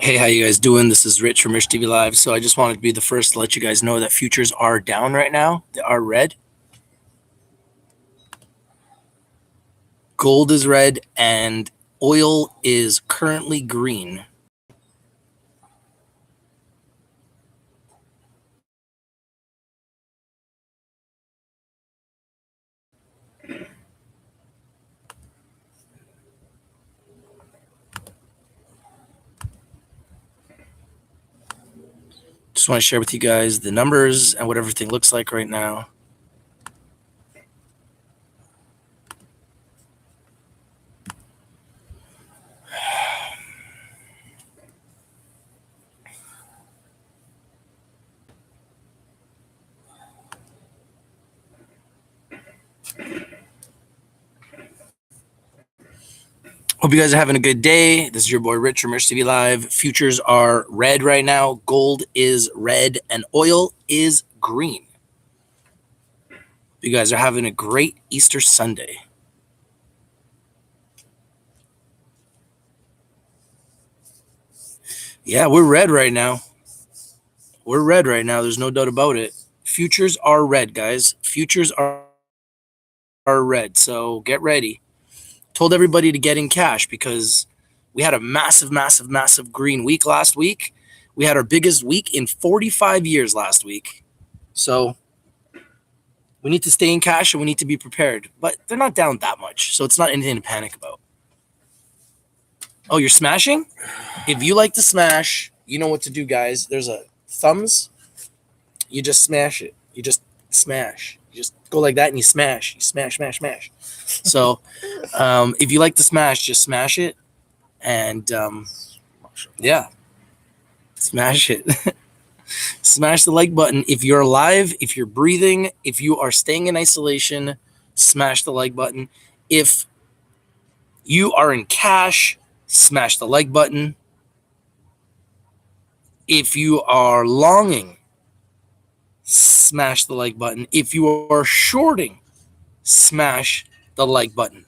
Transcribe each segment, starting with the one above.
Hey, how you guys doing? This is Rich from Rich TV Live. So I just wanted to be the first to let you guys know that futures are down right now. They are red. Gold is red and oil is currently green. Just want to share with you guys the numbers and what everything looks like right now. Hope you guys are having a good day. This is your boy Rich from Rich TV Live. Futures are red right now. Gold is red and oil is green. You guys are having a great Easter Sunday. Yeah, we're red right now. We're red right now. There's no doubt about it. Futures are red, guys. Futures are red. So get ready. Told everybody to get in cash because we had a massive green week last week. We had our biggest week in 45 years last week. So we need to stay in cash and we need to be prepared. But they're not down that much. So it's not anything to panic about. Oh, you're smashing? If you like to smash, you know what to do, guys. There's a thumbs. You just smash it. You just smash. You just go like that and you smash. You smash. So if you like to smash, just smash it. And yeah, smash it. Smash the like button. If you're alive, if you're breathing, if you are staying in isolation, smash the like button. If you are in cash, smash the like button. If you are longing, smash the like button. If you are shorting, smash the like button.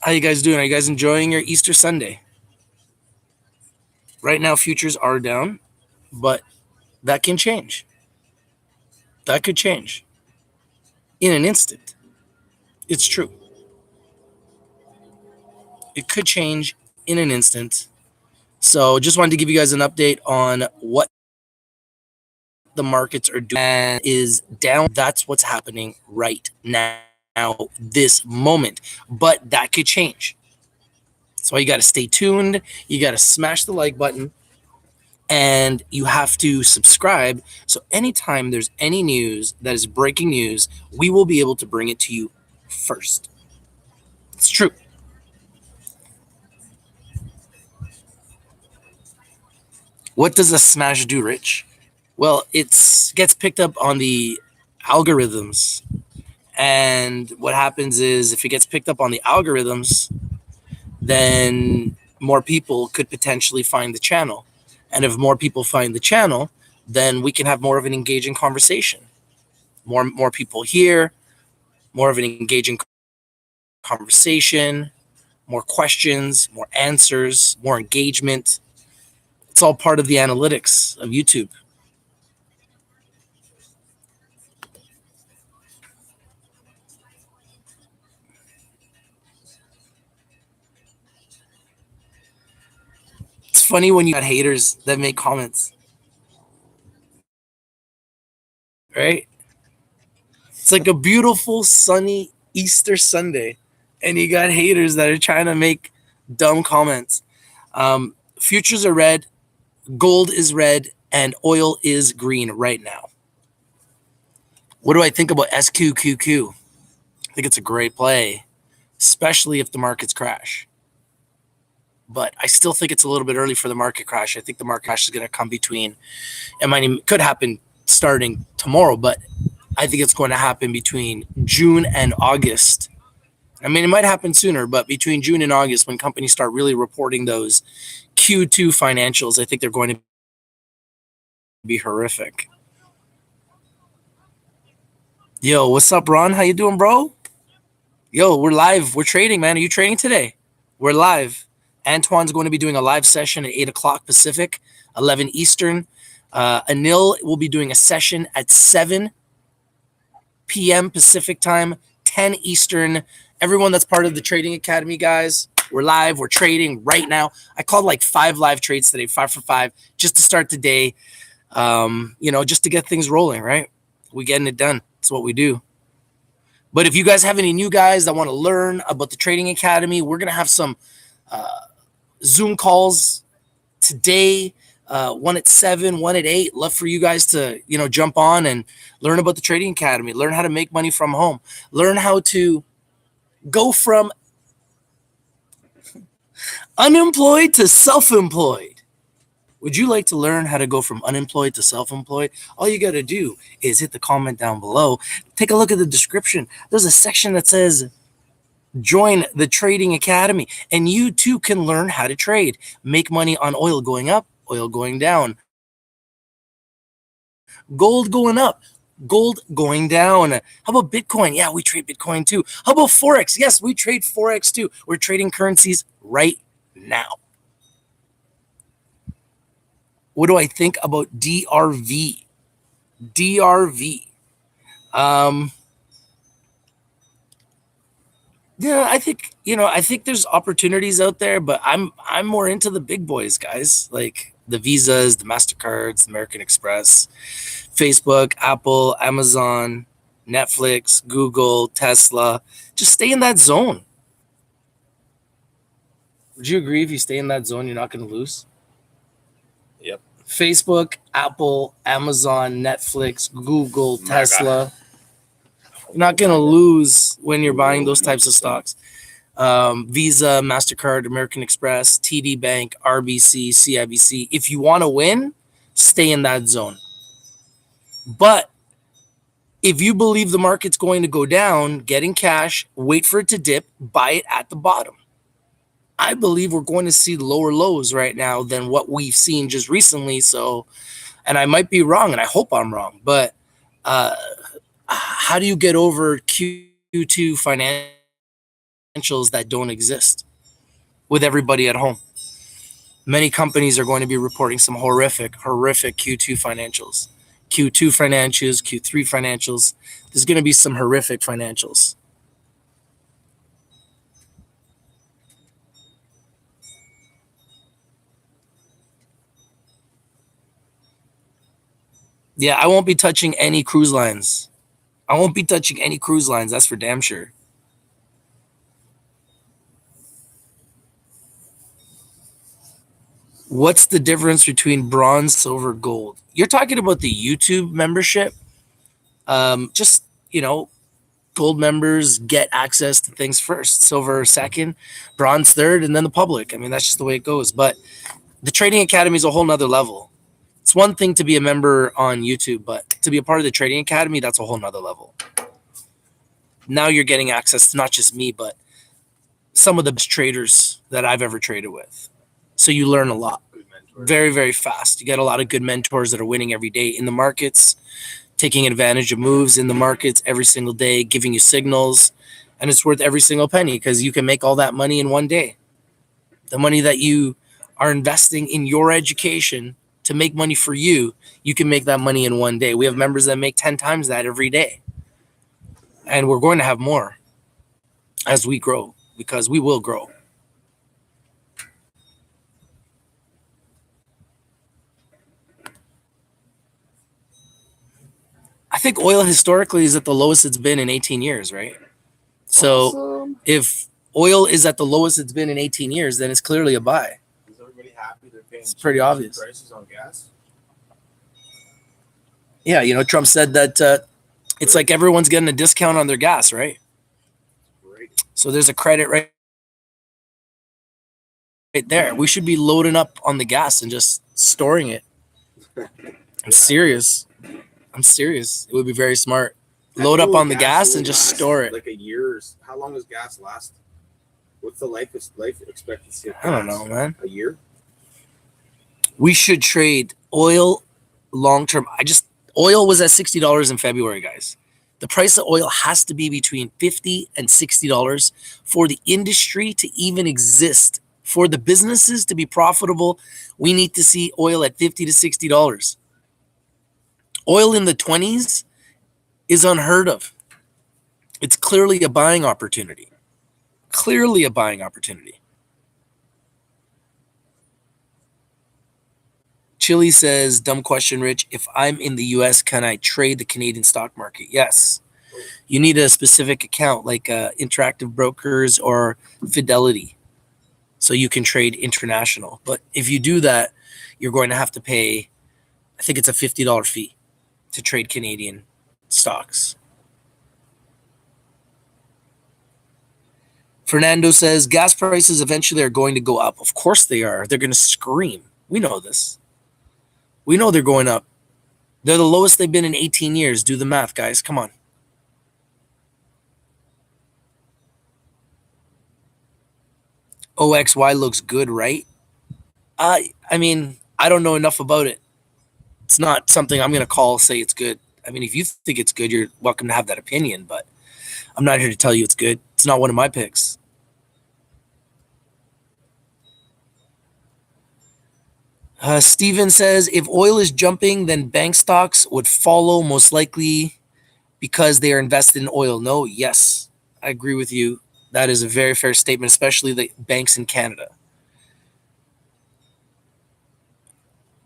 How you guys doing? Are you guys enjoying your Easter Sunday? Right now, futures are down, but that can change. That could change in an instant. It's true. It could change in an instant. So just wanted to give you guys an update on what the markets are doing. And is down. That's what's happening right now, this moment. But that could change. So you got to stay tuned. You got to smash the like button. And you have to subscribe. So anytime there's any news that is breaking news, we will be able to bring it to you first. It's true. What does a smash do, Rich? Well, it gets picked up on the algorithms. And what happens is if it gets picked up on the algorithms, then more people could potentially find the channel. And if more people find the channel, then we can have more of an engaging conversation. More people here, more of an engaging conversation, more questions, more answers, more engagement. It's all part of the analytics of YouTube. It's funny when you got haters that make comments, right? It's like a beautiful sunny Easter Sunday, and you got haters that are trying to make dumb comments. Futures are red, gold is red, and oil is green right now. What do I think about SQQQ? I think it's a great play, especially if the markets crash. But I still think it's a little bit early for the market crash. I think the market crash is going to come between, could happen starting tomorrow, but I think it's going to happen between June and August. I mean, it might happen sooner, but between June and August, when companies start really reporting those Q2 financials, I think they're going to be horrific. Yo, what's up, Ron? How you doing, bro? Yo, we're live. We're trading, man. Are you trading today? We're live. Antoine's going to be doing a live session at 8 o'clock Pacific, 11 Eastern. Anil will be doing a session at 7 p.m. Pacific time, 10 Eastern. Everyone that's part of the Trading Academy, guys, we're live. We're trading right now. I called like 5 live trades today, 5 for 5, just to start the day, just to get things rolling, right? We're getting it done. That's what we do. But if you guys have any new guys that want to learn about the Trading Academy, we're going to have some Zoom calls today, one at 7, one at 8. Love for you guys to, jump on and learn about the Trading Academy, learn how to make money from home, learn how to go from unemployed to self-employed. Would you like to learn how to go from unemployed to self-employed? All you got to do is hit the comment down below. Take a look at the description. There's a section that says join the Trading Academy, and you too can learn how to trade. Make money on oil going up, oil going down, gold going up, gold going down. How about Bitcoin? Yeah, we trade Bitcoin too. How about Forex? Yes, we trade Forex too. We're trading currencies right now. What do I think about DRV? DRV. Yeah, I think there's opportunities out there, but I'm more into the big boys, guys, like the Visas, the MasterCards, the American Express, Facebook, Apple, Amazon, Netflix, Google, Tesla. Just stay in that zone. Would you agree if you stay in that zone, you're not going to lose? Yep. Facebook, Apple, Amazon, Netflix, Google, Tesla. You're not going to lose when you're buying those types of stocks. Visa, MasterCard, American Express, TD Bank, RBC, CIBC. If you want to win, stay in that zone. But if you believe the market's going to go down, get in cash, wait for it to dip, buy it at the bottom. I believe we're going to see lower lows right now than what we've seen just recently. So, and I might be wrong, and I hope I'm wrong, but how do you get over Q2 financials that don't exist with everybody at home? Many companies are going to be reporting some horrific Q2 financials. Q2 financials, Q3 financials. There's going to be some horrific financials. Yeah, I won't be touching any cruise lines. That's for damn sure. What's the difference between bronze, silver, gold? You're talking about the YouTube membership. Gold members get access to things first, silver second, bronze third, and then the public. I mean, that's just the way it goes. But the Trading Academy is a whole nother level. It's one thing to be a member on YouTube, but to be a part of the Trading Academy, that's a whole nother level. Now you're getting access to not just me, but some of the best traders that I've ever traded with. So you learn a lot very, very fast. You get a lot of good mentors that are winning every day in the markets, taking advantage of moves in the markets every single day, giving you signals, and it's worth every single penny because you can make all that money in one day. The money that you are investing in your education to make money for you, you can make that money in one day. We have members that make 10 times that every day. And we're going to have more as we grow, because we will grow. I think oil historically is at the lowest it's been in 18 years, right? So awesome. If oil is at the lowest it's been in 18 years, then it's clearly a buy. Is everybody happy they're paying? It's pretty obvious. Prices on gas? Yeah, Trump said that it's like everyone's getting a discount on their gas, right? Great. So there's a credit right there. We should be loading up on the gas and just storing it. I'm serious. It would be very smart. Load up on the gas and just store it. Like a year. How long does gas last? What's the life expectancy of gas? I don't know, man. A year? We should trade oil long term. Oil was at $60 in February, guys. The price of oil has to be between $50 and $60 for the industry to even exist For the businesses to be profitable, we need to see oil at $50 to $60. Oil in the 20s is unheard of. It's clearly a buying opportunity. Clearly a buying opportunity. Chili says, dumb question, Rich. If I'm in the US, can I trade the Canadian stock market? Yes. You need a specific account like Interactive Brokers or Fidelity so you can trade international. But if you do that, you're going to have to pay, I think it's a $50 fee to trade Canadian stocks. Fernando says, gas prices eventually are going to go up. Of course they are. They're going to scream. We know this. We know they're going up. They're the lowest they've been in 18 years. Do the math, guys. Come on. OXY looks good, right? I mean, I don't know enough about it. It's not something I'm going to say it's good. I mean, if you think it's good, you're welcome to have that opinion, but I'm not here to tell you it's good. It's not one of my picks. Steven says, if oil is jumping, then bank stocks would follow most likely because they are invested in oil. No, yes, I agree with you. That is a very fair statement, especially the banks in Canada.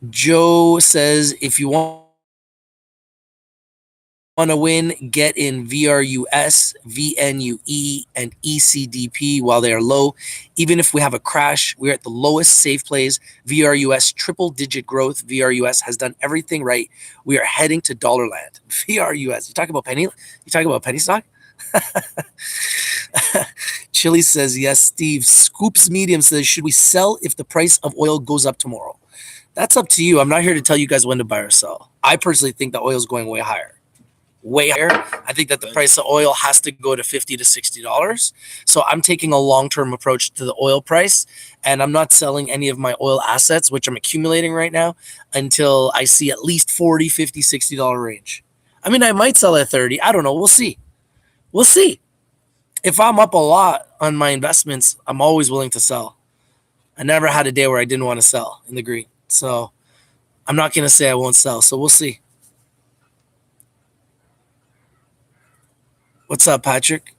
Joe says, if you want to win, get in VRUS, VNUE, and ECDP while they are low. Even if we have a crash, we're at the lowest safe plays. VRUS, triple digit growth. VRUS has done everything right. We are heading to dollar land. VRUS. You talk about penny stock? Chili says, yes, Steve. Scoops Medium says, should we sell if the price of oil goes up tomorrow? That's up to you. I'm not here to tell you guys when to buy or sell. I personally think the oil is going way higher. Way higher. I think that the price of oil has to go to $50 to $60. So I'm taking a long-term approach to the oil price, and I'm not selling any of my oil assets, which I'm accumulating right now, until I see at least $40, $50, $60 range. I mean, I might sell at 30. I don't know. We'll see. We'll see. If I'm up a lot on my investments, I'm always willing to sell. I never had a day where I didn't want to sell in the green. So I'm not going to say I won't sell. So we'll see. What's up, Patrick?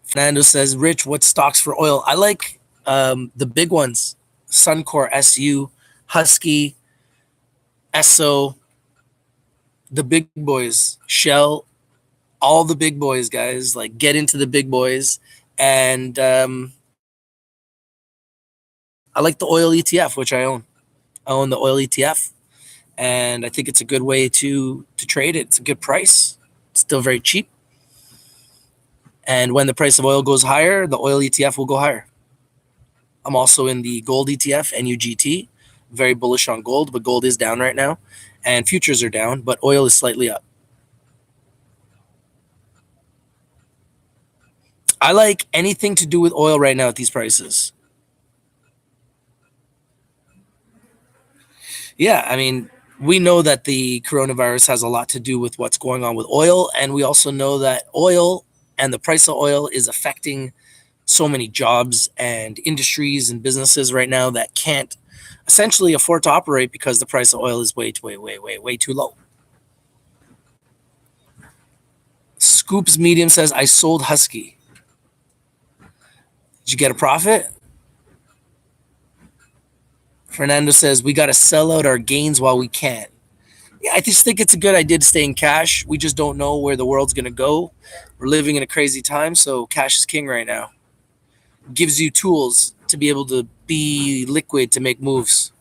Fernando says, Rich, what stocks for oil? I like the big ones. Suncor, SU, Husky, Esso, the big boys, Shell, all the big boys, guys. Like, get into the big boys. And I like the oil ETF, which I own. I own the oil ETF, and I think it's a good way to trade it. It's a good price. It's still very cheap. And when the price of oil goes higher, the oil ETF will go higher. I'm also in the gold ETF, NUGT. Very bullish on gold, but gold is down right now. And futures are down, but oil is slightly up. I like anything to do with oil right now at these prices. Yeah, I mean, we know that the coronavirus has a lot to do with what's going on with oil. And we also know that oil and the price of oil is affecting so many jobs and industries and businesses right now that can't essentially afford to operate because the price of oil is way too low. Scoops Medium says, I sold Husky. Did you get a profit? Fernando says, we got to sell out our gains while we can. Yeah, I just think it's a good idea to stay in cash. We just don't know where the world's going to go. We're living in a crazy time, so cash is king right now. Gives you tools to be able to be liquid to make moves.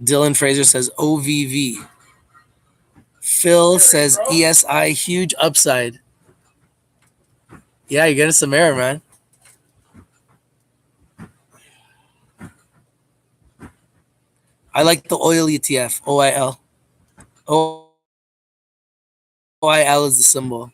Dylan Fraser says OVV. Phil says ESI, huge upside. Yeah, you're getting some air, man. I like the oil ETF, OIL. OIL is the symbol.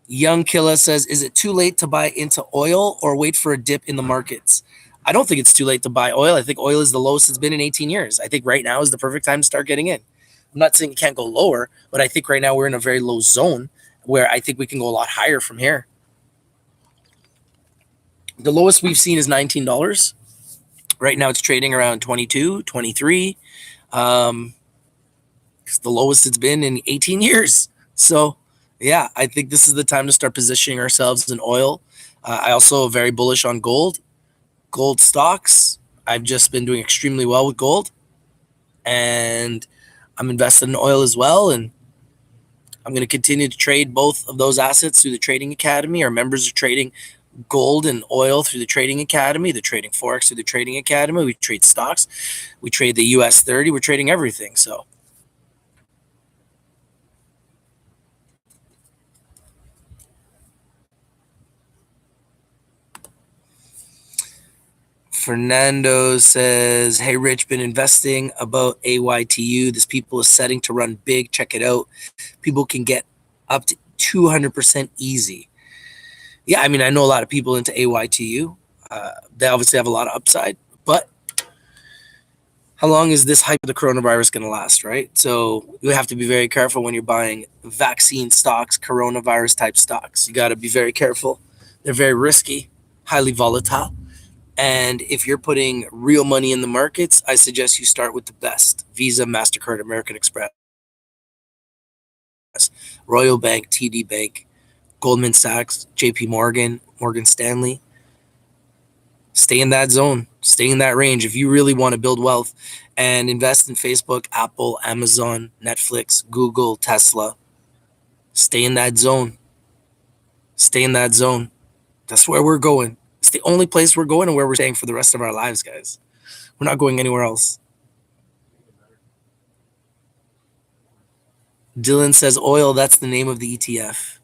Young Killa says, is it too late to buy into oil or wait for a dip in the markets? I don't think it's too late to buy oil. I think oil is the lowest it's been in 18 years. I think right now is the perfect time to start getting in. I'm not saying it can't go lower, but I think right now we're in a very low zone. where I think we can go a lot higher from here. The lowest we've seen is $19. Right now it's trading around 22, 23. It's the lowest it's been in 18 years. So, yeah, I think this is the time to start positioning ourselves in oil. I also very bullish on gold. Gold stocks. I've just been doing extremely well with gold. And I'm invested in oil as well. And I'm going to continue to trade both of those assets through the Trading Academy. Our members are trading gold and oil through the Trading Academy. They're trading Forex through the Trading Academy. We trade stocks. We trade the US 30. We're trading everything. So, Fernando says, hey, Rich, been investing about AYTU. This people is setting to run big. Check it out. People can get up to 200% easy. Yeah, I mean, I know a lot of people into AYTU. They obviously have a lot of upside, but how long is this hype of the coronavirus going to last, right? So you have to be very careful when you're buying vaccine stocks, coronavirus type stocks. You got to be very careful. They're very risky, highly volatile. And if you're putting real money in the markets, I suggest you start with the best: Visa, MasterCard, American Express, Royal Bank, TD Bank, Goldman Sachs, JP Morgan, Morgan Stanley. Stay in that zone, stay in that range. If you really want to build wealth and invest in Facebook, Apple, Amazon, Netflix, Google, Tesla, stay in that zone. Stay in that zone. That's where we're going. It's the only place we're going and where we're staying for the rest of our lives, guys. We're not going anywhere else. Dylan says oil, that's the name of the ETF.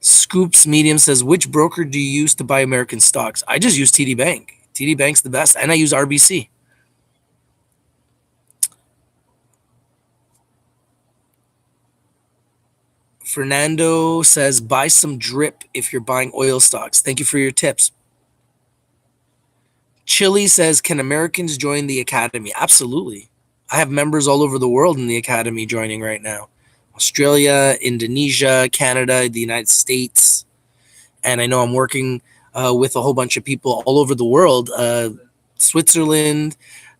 Scoops Medium says, which broker do you use to buy American stocks? I just use TD Bank. TD Bank's the best, and I use RBC. Fernando says, buy some drip if you're buying oil stocks. Thank you for your tips. Chili says, can Americans join the Academy? Absolutely. I have members all over the world in the Academy joining right now. Australia, Indonesia, Canada, the United States. And I know I'm working with a whole bunch of people all over the world, Switzerland,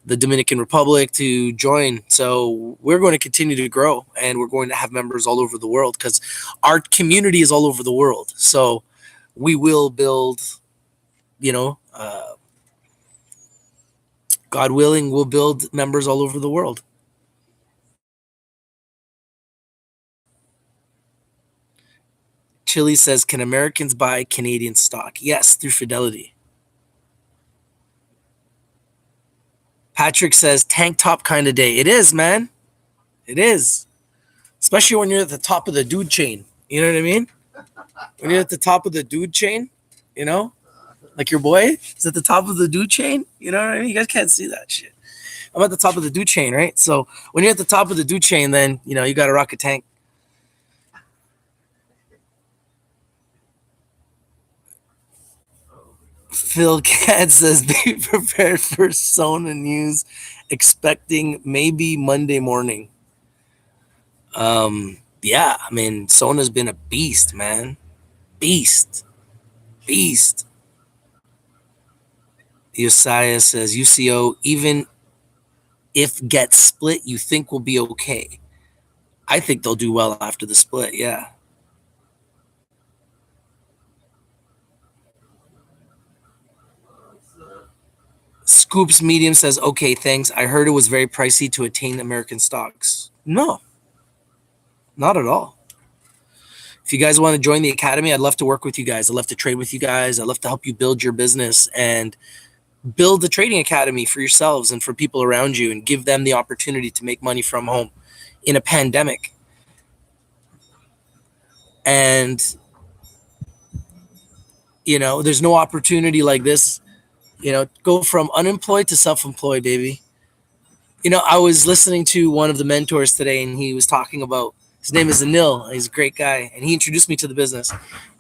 the Dominican Republic, to join. So we're going to continue to grow, and we're going to have members all over the world because our community is all over the world. So we will build, God willing, we'll build members all over the world. Chili says, can Americans buy Canadian stock? Yes, through Fidelity. Patrick says, tank top kind of day. It is, man. It is. Especially when you're at the top of the dude chain. You know what I mean? When you're at the top of the dude chain, like your boy is at the top of the dude chain. You know what I mean? You guys can't see that shit. I'm at the top of the dude chain, right? So when you're at the top of the dude chain, then, you got to rock a tank. Phil Cat says, be prepared for Sona news, expecting maybe Monday morning. Yeah, I mean, Sona's been a beast, man. Beast. Josiah says, UCO, even if gets split, you think will be okay? I think they'll do well after the split, yeah. Scoops Medium says, okay, thanks. I heard it was very pricey to attain American stocks. No, not at all. If you guys want to join the Academy, I'd love to work with you guys. I'd love to trade with you guys. I'd love to help you build your business and build the Trading Academy for yourselves and for people around you and give them the opportunity to make money from home in a pandemic. And, there's no opportunity like this. Go from unemployed to self-employed, baby. I was listening to one of the mentors today, and he was talking about, his name is Anil. He's a great guy, and he introduced me to the business,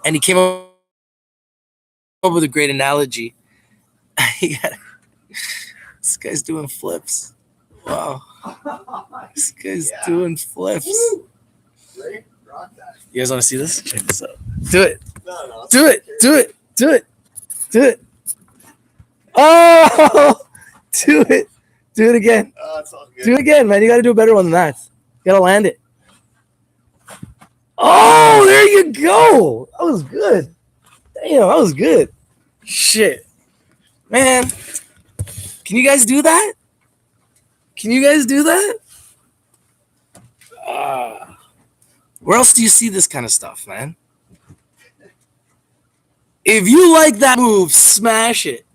and he came up with a great analogy. This guy's doing flips. Wow, this guy's doing flips. You guys want to see this? Check this out. Do it. No, Do it. Do it. Do it. Do it. Oh, do it. Do it again. It's all good. Do it again, man. You got to do a better one than that. You got to land it. Oh, there you go. That was good. Damn, that was good. Shit. Man, can you guys do that? Can you guys do that? Where else do you see this kind of stuff, man? If you like that move, smash it.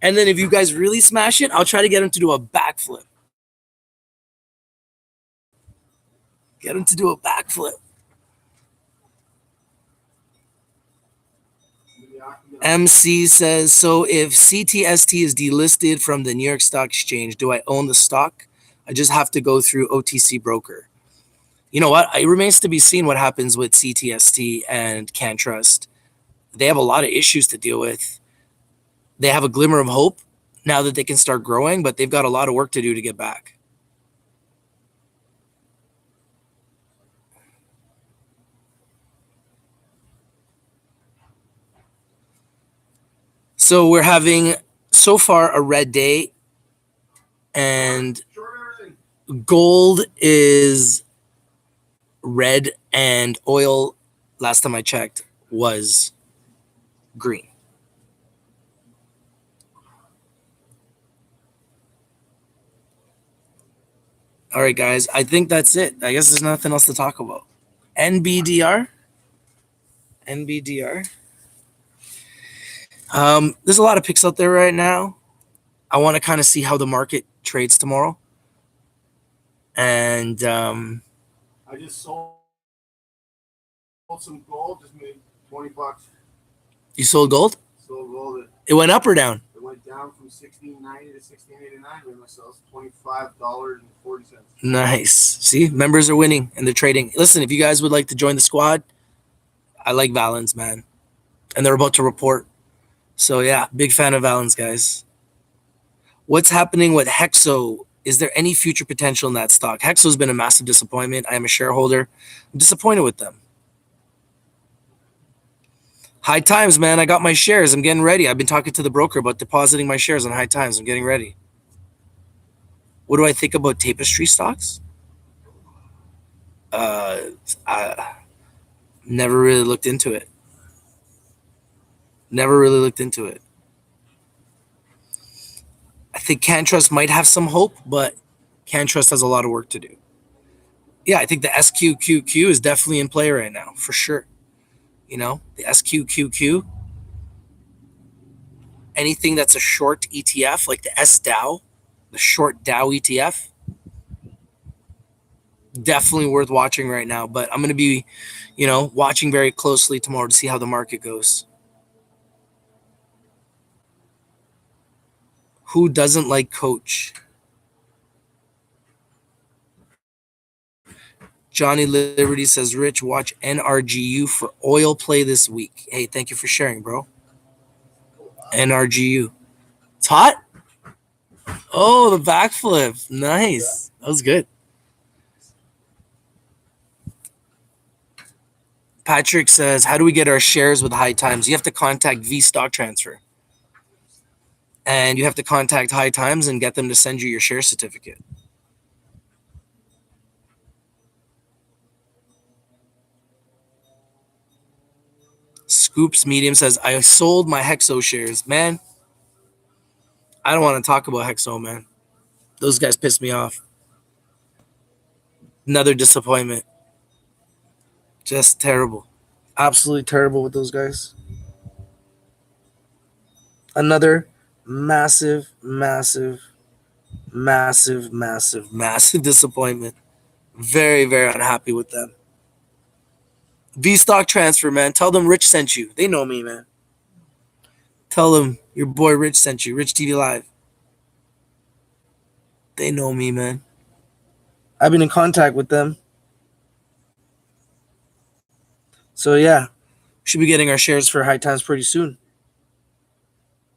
And then if you guys really smash it, I'll try to get him to do a backflip. Get him to do a backflip. MC says, so if CTST is delisted from the New York Stock Exchange, do I own the stock? I just have to go through OTC broker. You know what? It remains to be seen what happens with CTST and CanTrust. They have a lot of issues to deal with. They have a glimmer of hope now that they can start growing, but they've got a lot of work to do to get back. So we're having so far a red day, and gold is red, and oil, last time I checked, was green. All right, guys, I think that's it. I guess there's nothing else to talk about. NBDR. There's a lot of picks out there right now. I want to kind of see how the market trades tomorrow. And I just sold some gold, just made $20. You sold gold? Sold gold. It went up or down? It went down from $16.90 to $16.89. Made myself $25.40. Nice. See, members are winning and they're trading. Listen, if you guys would like to join the squad, I like Valens, man. And they're about to report. So yeah, big fan of Valens, guys. What's happening with Hexo? Is there any future potential in that stock? Hexo's been a massive disappointment. I am a shareholder. I'm disappointed with them. High Times, man. I got my shares. I'm getting ready. I've been talking to the broker about depositing my shares on High Times. I'm getting ready. What do I think about Tapestry stocks? I never really looked into it. I think CanTrust might have some hope, but CanTrust has a lot of work to do. Yeah, I think the SQQQ is definitely in play right now, for sure. You know, the SQQQ, anything that's a short ETF, like the SDAO, the short Dow ETF, definitely worth watching right now. But I'm going to be, watching very closely tomorrow to see how the market goes. Who doesn't like Coach? Johnny Liberty says, Rich, watch NRGU for oil play this week. Hey, thank you for sharing, bro. NRGU. It's hot? Oh, the backflip. Nice. That was good. Patrick says, how do we get our shares with High Times? You have to contact V Stock Transfer. And you have to contact High Times and get them to send you your share certificate. Scoops Medium says, I sold my Hexo shares. Man, I don't want to talk about Hexo, man. Those guys pissed me off. Another disappointment. Just terrible. Absolutely terrible with those guys. Another massive disappointment. Very, very unhappy with them. V Stock Transfer, man. Tell them Rich sent you. They know me, man. Tell them your boy Rich sent you. Rich TV Live. They know me, man. I've been in contact with them. So yeah, should be getting our shares for High Times pretty soon.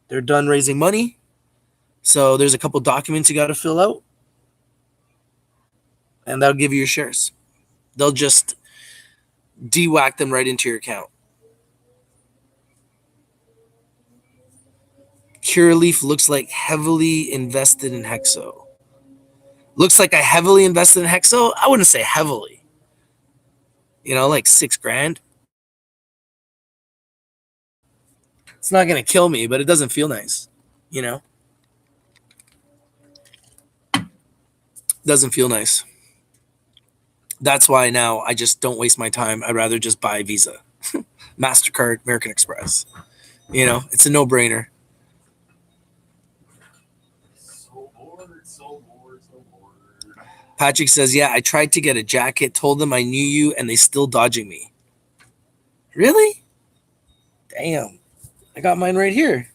They're done raising money. So there's a couple documents you got to fill out. And that'll give you your shares. They'll just De-whack them right into your account. Cureleaf looks like heavily invested in Hexo. Looks like I heavily invested in Hexo. I wouldn't say heavily. Like $6,000. It's not gonna kill me, but it doesn't feel nice. Doesn't feel nice. That's why now I just don't waste my time. I'd rather just buy Visa, MasterCard, American Express. It's a no-brainer. So bored, so bored, so bored. Patrick says, yeah, I tried to get a jacket, told them I knew you, and they still dodging me. Really? Damn. I got mine right here.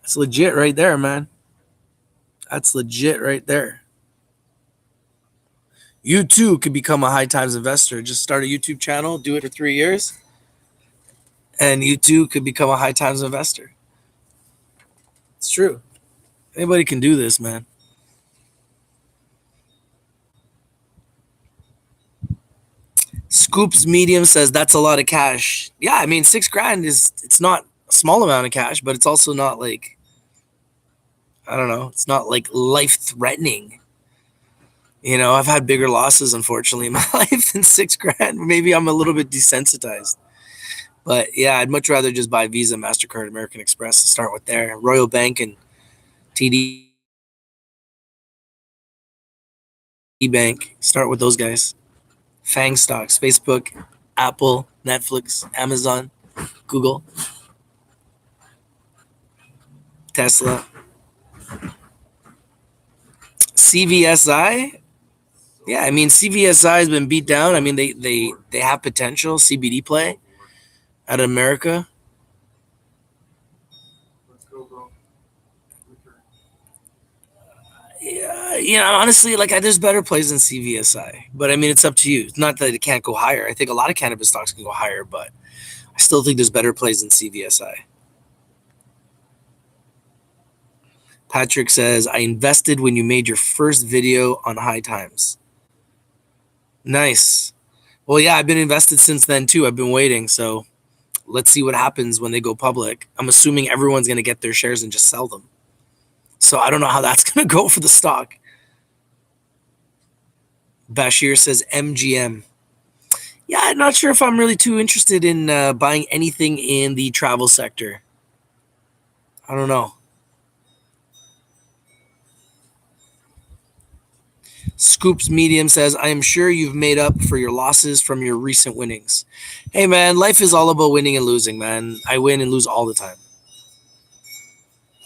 That's legit right there, man. That's legit right there. You too could become a high times investor. Just start a YouTube channel, do it for 3 years, and you too could become a high times investor. It's true. Anybody can do this, man. Scoops Medium says that's a lot of cash. Yeah, I mean $6,000 it's not a small amount of cash, but it's also not like, I don't know, it's not like life threatening. I've had bigger losses unfortunately in my life than $6,000. Maybe I'm a little bit desensitized. But yeah, I'd much rather just buy Visa, MasterCard, American Express and start with there. Royal Bank and TD Bank. Start with those guys. FANG stocks, Facebook, Apple, Netflix, Amazon, Google, Tesla. CVSI. Yeah, I mean CVSI has been beat down. I mean they have potential. CBD play out of America. Let's go, bro. Yeah, honestly, like there's better plays than CVSI, but I mean it's up to you. It's not that it can't go higher. I think a lot of cannabis stocks can go higher, but I still think there's better plays than CVSI. Patrick says, I invested when you made your first video on High Times. Nice. Well, yeah, I've been invested since then too. I've been waiting, so let's see what happens when they go public. I'm assuming everyone's going to get their shares and just sell them. So I don't know how that's going to go for the stock. Bashir says MGM. Yeah, I'm not sure if I'm really too interested in buying anything in the travel sector. I don't know. Scoops Medium says, I am sure you've made up for your losses from your recent winnings. Hey, man, life is all about winning and losing, man. I win and lose all the time.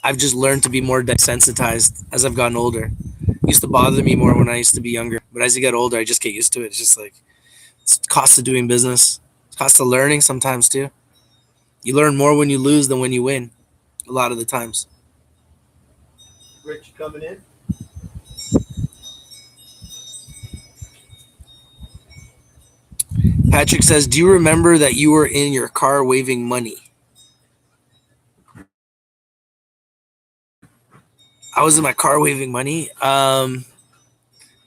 I've just learned to be more desensitized as I've gotten older. It used to bother me more when I used to be younger. But as you get older, I just get used to it. It's just like, it's cost of doing business. It's cost of learning sometimes, too. You learn more when you lose than when you win, a lot of the times. Rich, you coming in? Patrick says, do you remember that you were in your car waving money? I was in my car waving money. Done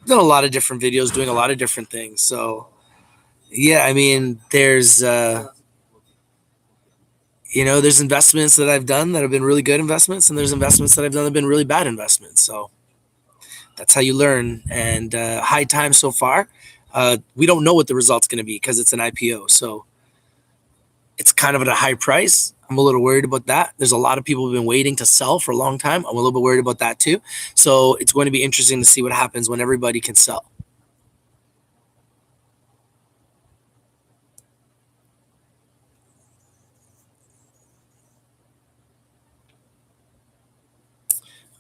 a lot of different videos, doing a lot of different things. So, yeah, I mean, there's there's investments that I've done that have been really good investments, and there's investments that I've done that have been really bad investments. So that's how you learn. And High Times so far, we don't know what the result's going to be because it's an IPO. So it's kind of at a high price. I'm a little worried about that. There's a lot of people who've been waiting to sell for a long time. I'm a little bit worried about that too. So it's going to be interesting to see what happens when everybody can sell.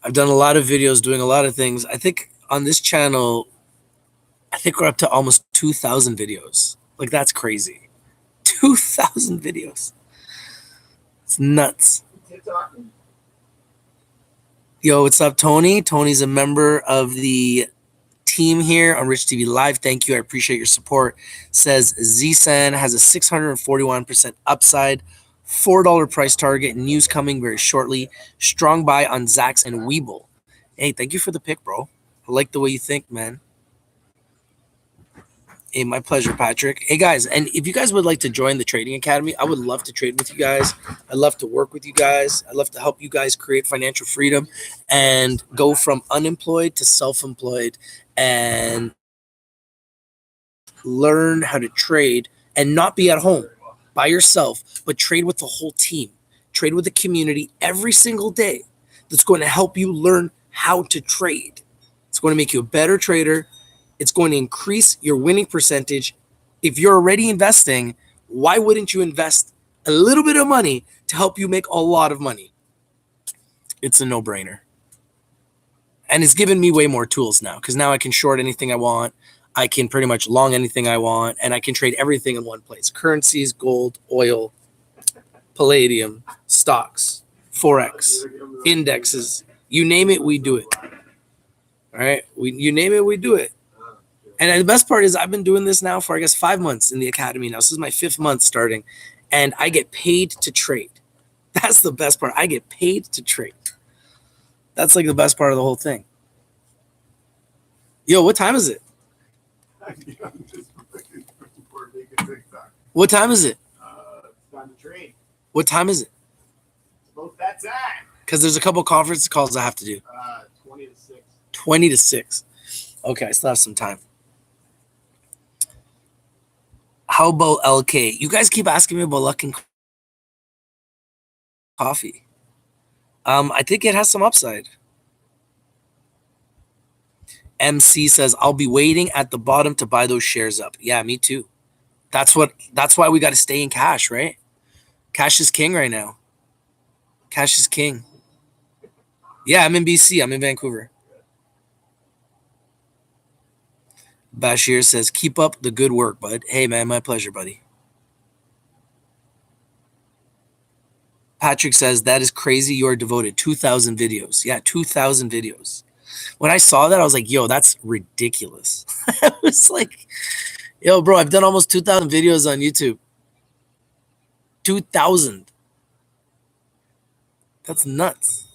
I've done a lot of videos doing a lot of things. I think on this channel, I think we're up to almost 2,000 videos. Like, that's crazy. 2,000 videos. It's nuts. Yo, what's up, Tony? Tony's a member of the team here on Rich TV Live. Thank you. I appreciate your support. Says ZSAN has a 641% upside, $4 price target, news coming very shortly. Strong buy on Zax and Weeble. Hey, thank you for the pick, bro. I like the way you think, man. Hey, my pleasure, Patrick. Hey, guys, and if you guys would like to join the Trading Academy, I would love to trade with you guys. I'd love to work with you guys. I'd love to help you guys create financial freedom and go from unemployed to self-employed and learn how to trade and not be at home by yourself, but trade with the whole team, trade with the community every single day. That's going to help you learn how to trade. It's going to make you a better trader. It's going to increase your winning percentage. If you're already investing, why wouldn't you invest a little bit of money to help you make a lot of money? It's a no-brainer. And it's given me way more tools now because now I can short anything I want. I can pretty much long anything I want, and I can trade everything in one place: currencies, gold, oil, palladium, stocks, forex, indexes. You name it, we do it. All right, you name it, we do it. And the best part is I've been doing this now for, I guess, 5 months in the academy now. This is my 5th month starting, and I get paid to trade. That's the best part. I get paid to trade. That's like the best part of the whole thing. Yo, what time is it? What time is it? It's time to trade. What time is it? It's about that time. Because there's a couple conference calls I have to do. 20 to 6. 20 to 6. Okay, I still have some time. How about LK? You guys keep asking me about luck and coffee. I think it has some upside. MC says, I'll be waiting at the bottom to buy those shares up. Yeah, me too. That's why we got to stay in cash, right? Cash is king right now. Cash is king. Yeah, I'm in BC. I'm in Vancouver. Bashir says, keep up the good work, bud. Hey, man, my pleasure, buddy. Patrick says, that is crazy. You are devoted. 2,000 videos. Yeah, 2,000 videos. When I saw that, I was like, yo, that's ridiculous. I was like, yo, bro, I've done almost 2,000 videos on YouTube. 2,000. That's nuts.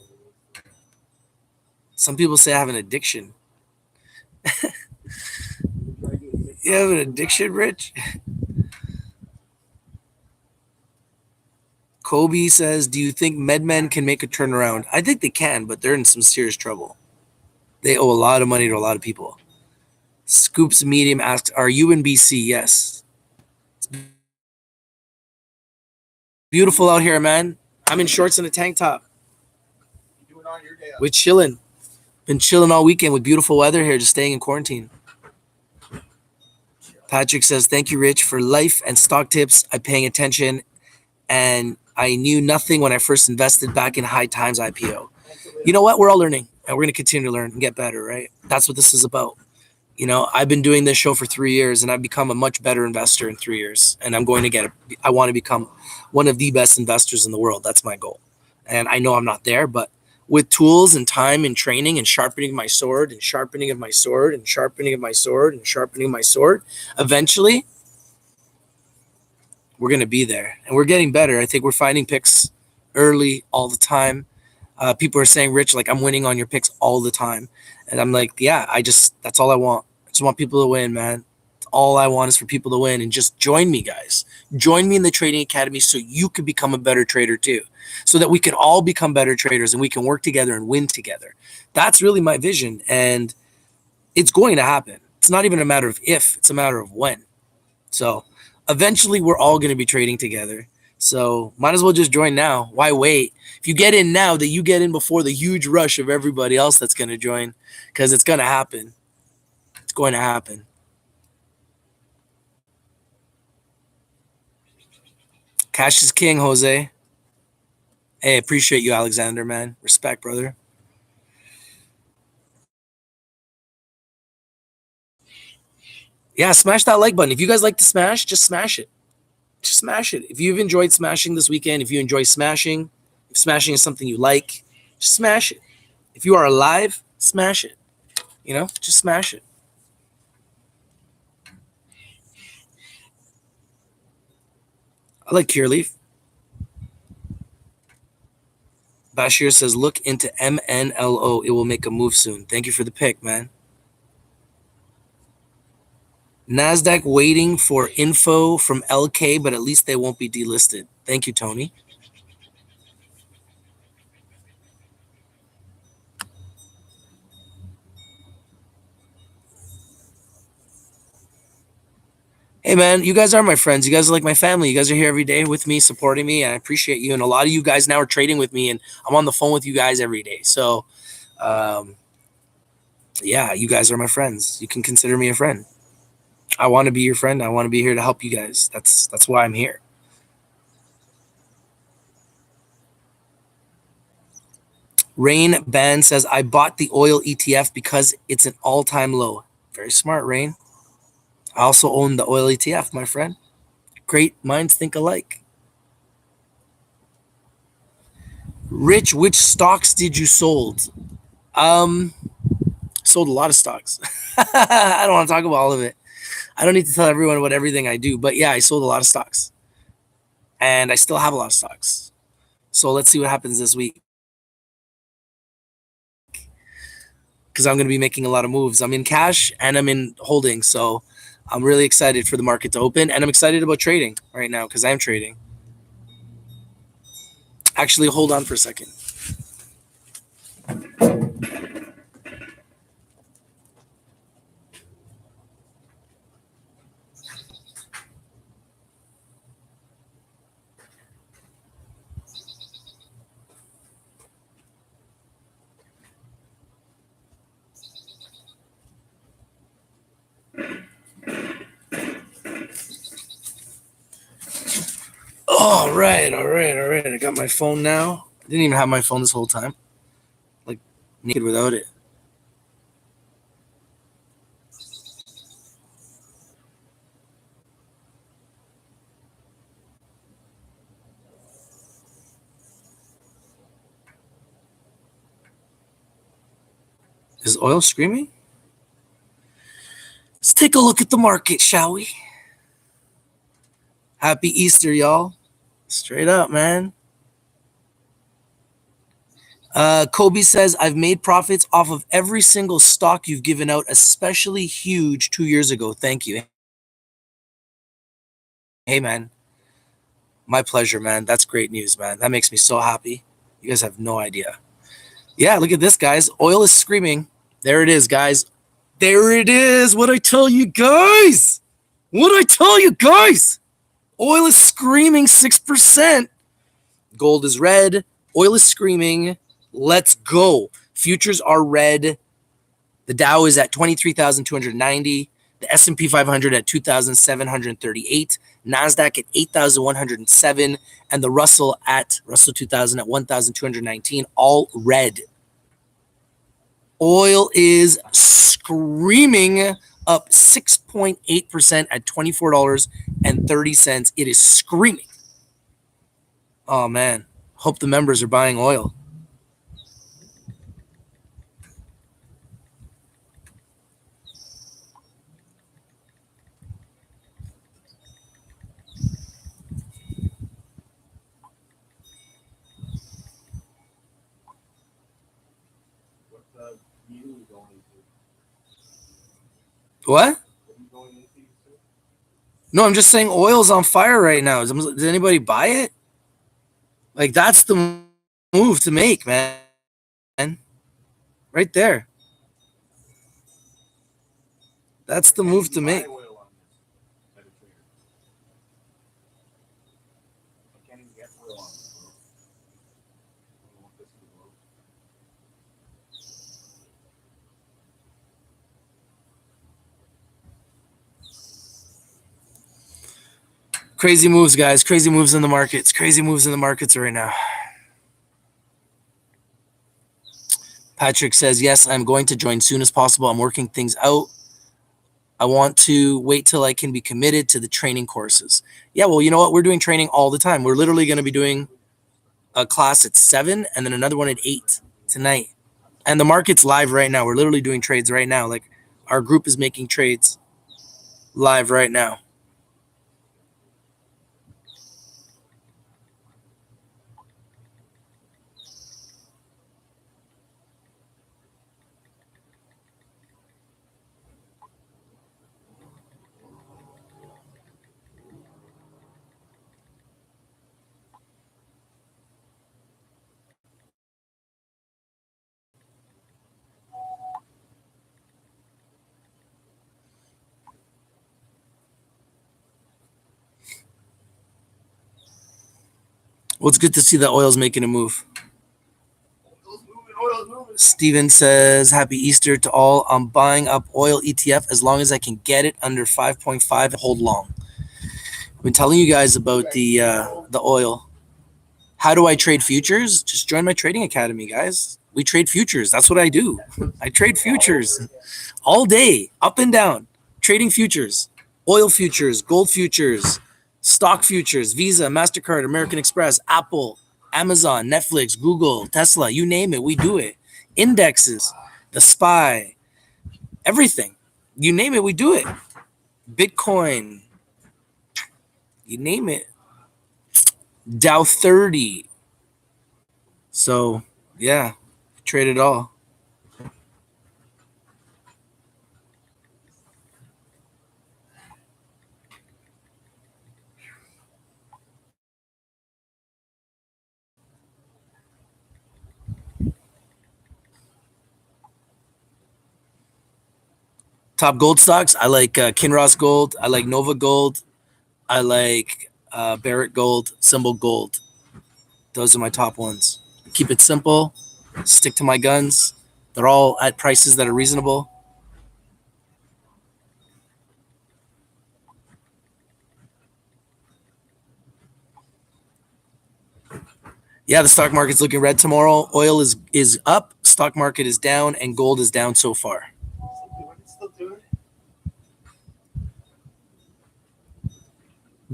Some people say I have an addiction. You have an addiction, Rich? Kobe says, do you think MedMen can make a turnaround? I think they can, but they're in some serious trouble. They owe a lot of money to a lot of people. Scoops Medium asks, are you in BC? Yes. It's beautiful out here, man. I'm in shorts and a tank top. You doing on your day off? We're chilling. Been chilling all weekend with beautiful weather here, just staying in quarantine. Patrick says, thank you, Rich, for life and stock tips. I'm paying attention, and I knew nothing when I first invested back in High Times IPO. You know what? We're all learning, and we're going to continue to learn and get better, right? That's what this is about. You know, I've been doing this show for 3 years, and I've become a much better investor in 3 years. And I'm going to I want to become one of the best investors in the world. That's my goal. And I know I'm not there, but with tools and time and training and sharpening my sword and sharpening of my sword and sharpening of my sword and sharpening my sword, eventually we're going to be there. And we're getting better. I think we're finding picks early all the time. People are saying, Rich, like, I'm winning on your picks all the time. And I'm like, yeah, that's all I want. I just want people to win, man. All I want is for people to win. And just join me, guys. Join me in the Trading Academy so you can become a better trader too. So that we can all become better traders and we can work together and win together. That's really my vision. And it's going to happen. It's not even a matter of if, it's a matter of when. So eventually we're all going to be trading together. So might as well just join now. Why wait? If you get in now, that you get in before the huge rush of everybody else that's going to join, because it's going to happen. It's going to happen. Cash is king, Jose. Hey, appreciate you, Alexander, man. Respect, brother. Yeah, smash that like button. If you guys like to smash, just smash it. Just smash it. If you've enjoyed smashing this weekend, if you enjoy smashing, if smashing is something you like, just smash it. If you are alive, smash it. You know, just smash it. I like Cureleaf. Bashir says, look into MNLO. It will make a move soon. Thank you for the pick, man. NASDAQ waiting for info from LK, but at least they won't be delisted. Thank you, Tony. Hey, man, you guys are my friends. You guys are like my family. You guys are here every day with me, supporting me, and I appreciate you. And a lot of you guys now are trading with me, and I'm on the phone with you guys every day. So, um, yeah, you guys are my friends. You can consider me a friend. I want to be your friend. I want to be here to help you guys. That's why I'm here. Rain Band says, I bought the oil ETF because it's an all-time low. Very smart, Rain. I also own the oil ETF, my friend. Great minds think alike. Rich, which stocks did you sold? Um, Sold a lot of stocks. I don't want to talk about all of it. I don't need to tell everyone about everything I do, but yeah, I sold a lot of stocks. And I still have a lot of stocks. So let's see what happens this week. Because I'm going to be making a lot of moves. I'm in cash and I'm in holding. So I'm really excited for the market to open. And I'm excited about trading right now because I'm trading. Actually, hold on for a second. All right, all right, all right. I got my phone now. I didn't even have my phone this whole time. Like naked without it. Is oil screaming? Let's take a look at the market, shall we? Happy Easter, y'all. Straight up, man. Kobe says, I've made profits off of every single stock you've given out, especially huge 2 years ago. Thank you. Hey, man. My pleasure, man. That's great news, man. That makes me so happy. You guys have no idea. Yeah, look at this, guys. Oil is screaming. There it is, guys. There it is. What I tell you guys. What I tell you guys. Oil is screaming 6%. Gold is red. Oil is screaming. Let's go. Futures are red. The Dow is at 23,290. The S&P 500 at 2,738. NASDAQ at 8,107. And the Russell 2000 at 1,219. All red. Oil is screaming up 6.8% at $24.30. It is screaming. Oh, man. Hope the members are buying oil. What? No, I'm just saying oil's on fire right now. Does anybody buy it? Like, that's the move to make, man. Right there. That's the move to make. Crazy moves, guys. Crazy moves in the markets. Crazy moves in the markets right now. Patrick says, yes, I'm going to join soon as possible. I'm working things out. I want to wait till I can be committed to the training courses. Yeah, well, you know what? We're doing training all the time. We're literally going to be doing a class at 7 and then another one at 8 tonight. And the market's live right now. We're literally doing trades right now. Like, our group is making trades live right now. Well, it's good to see that oil's making a move. Oil's moving. Steven says, Happy Easter to all. I'm buying up oil ETF as long as I can get it under 5.5 and hold long. I've been telling you guys about the oil. How do I trade futures? Just join my trading academy, guys. We trade futures. That's what I do. I trade futures all day, up and down. Trading futures, oil futures, gold futures, stock futures, Visa, MasterCard, American Express, Apple, Amazon, Netflix, Google, Tesla, you name it, we do it. Indexes, the SPY, everything. You name it, we do it. Bitcoin, you name it. Dow 30. So, yeah, trade it all. Top gold stocks, I like Kinross Gold. I like Nova Gold. I like Barrett Gold, Symbol Gold. Those are my top ones. Keep it simple. Stick to my guns. They're all at prices that are reasonable. Yeah, the stock market's looking red tomorrow. Oil is up, stock market is down, and gold is down so far. Still doing it.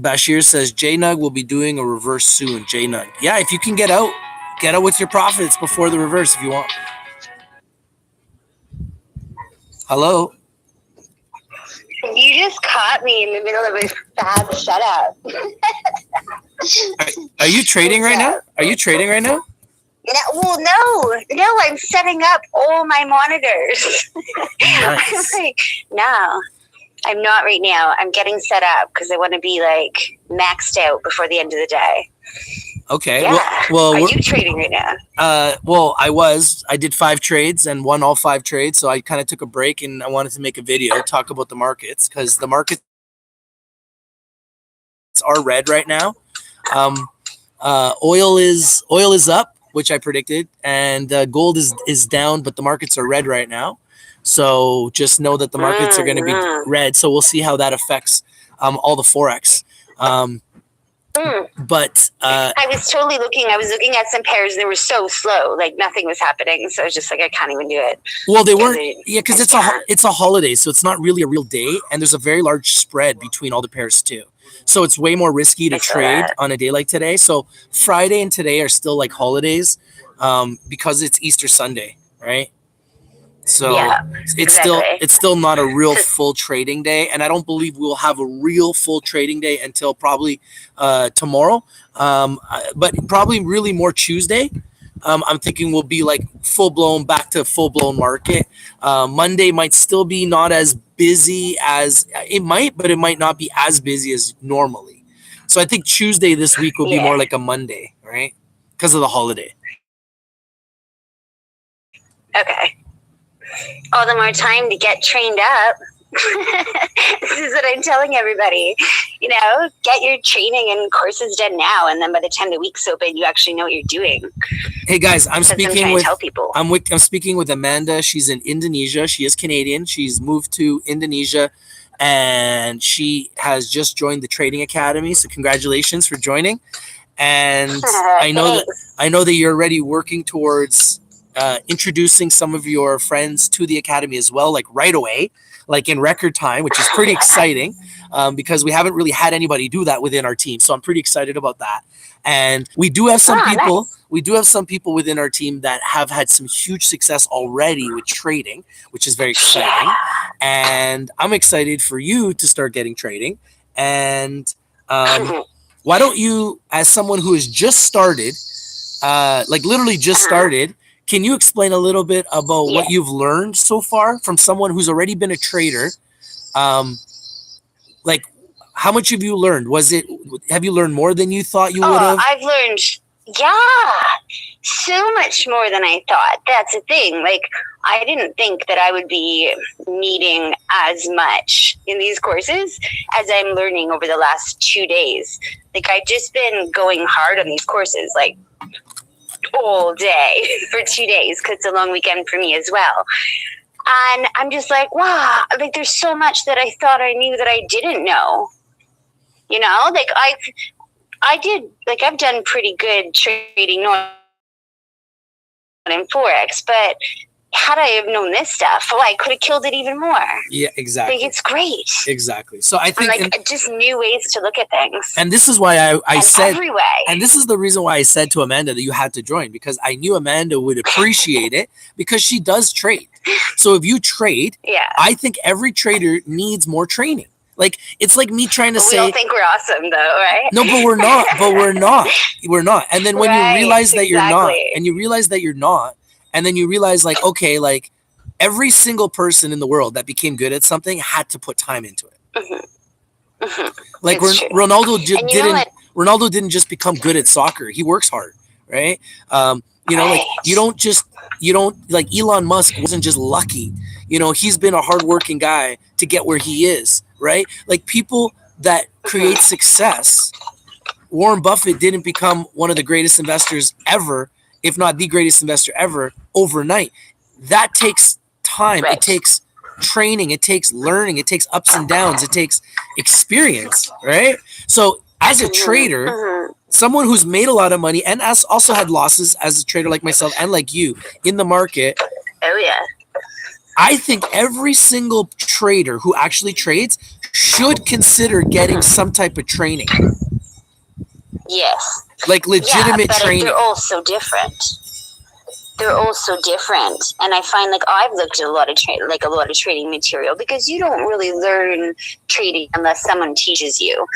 Bashir says JNUG will be doing a reverse soon. JNUG. Yeah, if you can get out with your profits before the reverse if you want. Hello? You just caught me in the middle of a bad setup. Are you trading right now? Are you trading right now? No, I'm setting up all my monitors. Nice. I'm like, no, I'm not right now. I'm getting set up because I want to be like maxed out before the end of the day. Okay. Yeah. Well, are you trading right now? Well, I did 5 trades and won all 5 trades. So I kind of took a break and I wanted to make a video, talk about the markets because the markets are red right now. Oil is up, which I predicted, and gold is down, but the markets are red right now. So just know that the markets are going to be red. So we'll see how that affects all the forex. But I was totally looking. I was looking at some pairs. They were so slow, like nothing was happening. So I was just like, I can't even do it. Well, they weren't. Yeah, because it's a holiday, so it's not really a real day, and there's a very large spread between all the pairs too. So it's way more risky to trade on a day like today. So Friday and today are still like holidays, because it's Easter Sunday, right? So Yeah, it's still not a real full trading day, and I don't believe we'll have a real full trading day until probably tomorrow, but probably really more Tuesday. I'm thinking we'll be like back to full blown market. Monday might still be not as busy as it might, but it might not be as busy as normally. So I think Tuesday this week will be more like a Monday, right? Because of the holiday. Okay. All the more time to get trained up. This is what I'm telling everybody. Get your training and courses done now, and then by the time the week's open, you actually know what you're doing. Hey guys, I'm speaking with Amanda. She's in Indonesia. She is Canadian. She's moved to Indonesia, and she has just joined the Trading Academy. So congratulations for joining. And I know that you're already working towards introducing some of your friends to the academy as well, like right away, like in record time, which is pretty exciting, because we haven't really had anybody do that within our team. So I'm pretty excited about that. And we do have some people. Nice. We do have some people within our team that have had some huge success already with trading, which is very exciting. And I'm excited for you to start getting trading. And why don't you, as someone who has just started, like literally just started, can you explain a little bit about what you've learned so far from someone who's already been a trader? Like, how much have you learned? Have you learned more than you thought you would have? I've learned, so much more than I thought. That's the thing. Like, I didn't think that I would be needing as much in these courses as I'm learning over the last 2 days. Like, I've just been going hard on these courses, like all day for 2 days, because it's a long weekend for me as well. And I'm just like, wow, like there's so much that I thought I knew that I didn't know. You know, like I've done pretty good trading in Forex, but had I have known this stuff, I could have killed it even more. Yeah, exactly. Like, it's great. Exactly. So I think just new ways to look at things. And this is why I said, every way. And this is the reason why I said to Amanda that you had to join, because I knew Amanda would appreciate it because she does trade. So if you trade, I think every trader needs more training. Like, it's like me trying to say, we all think we're awesome though, right? No, but we're not. We're not. And then when you realize that you're not, and you realize that you're not, and then you realize, like, okay, like every single person in the world that became good at something had to put time into it. Mm-hmm. Mm-hmm. Like Ronaldo didn't just become good at soccer. He works hard, right? Like you don't like Elon Musk wasn't just lucky. He's been a hardworking guy to get where he is, right? Like, people that create success, Warren Buffett didn't become one of the greatest investors ever, if not the greatest investor ever, overnight. That takes time. Right. It takes training. It takes learning. It takes ups and downs. It takes experience, right? So as a trader, someone who's made a lot of money and also had losses as a trader like myself and like you in the market. Oh, yeah. I think every single trader who actually trades should consider getting some type of training. Yes. Like legitimate training. They're all so different. And I find, like, I've looked at a lot of trading material, because you don't really learn trading unless someone teaches you,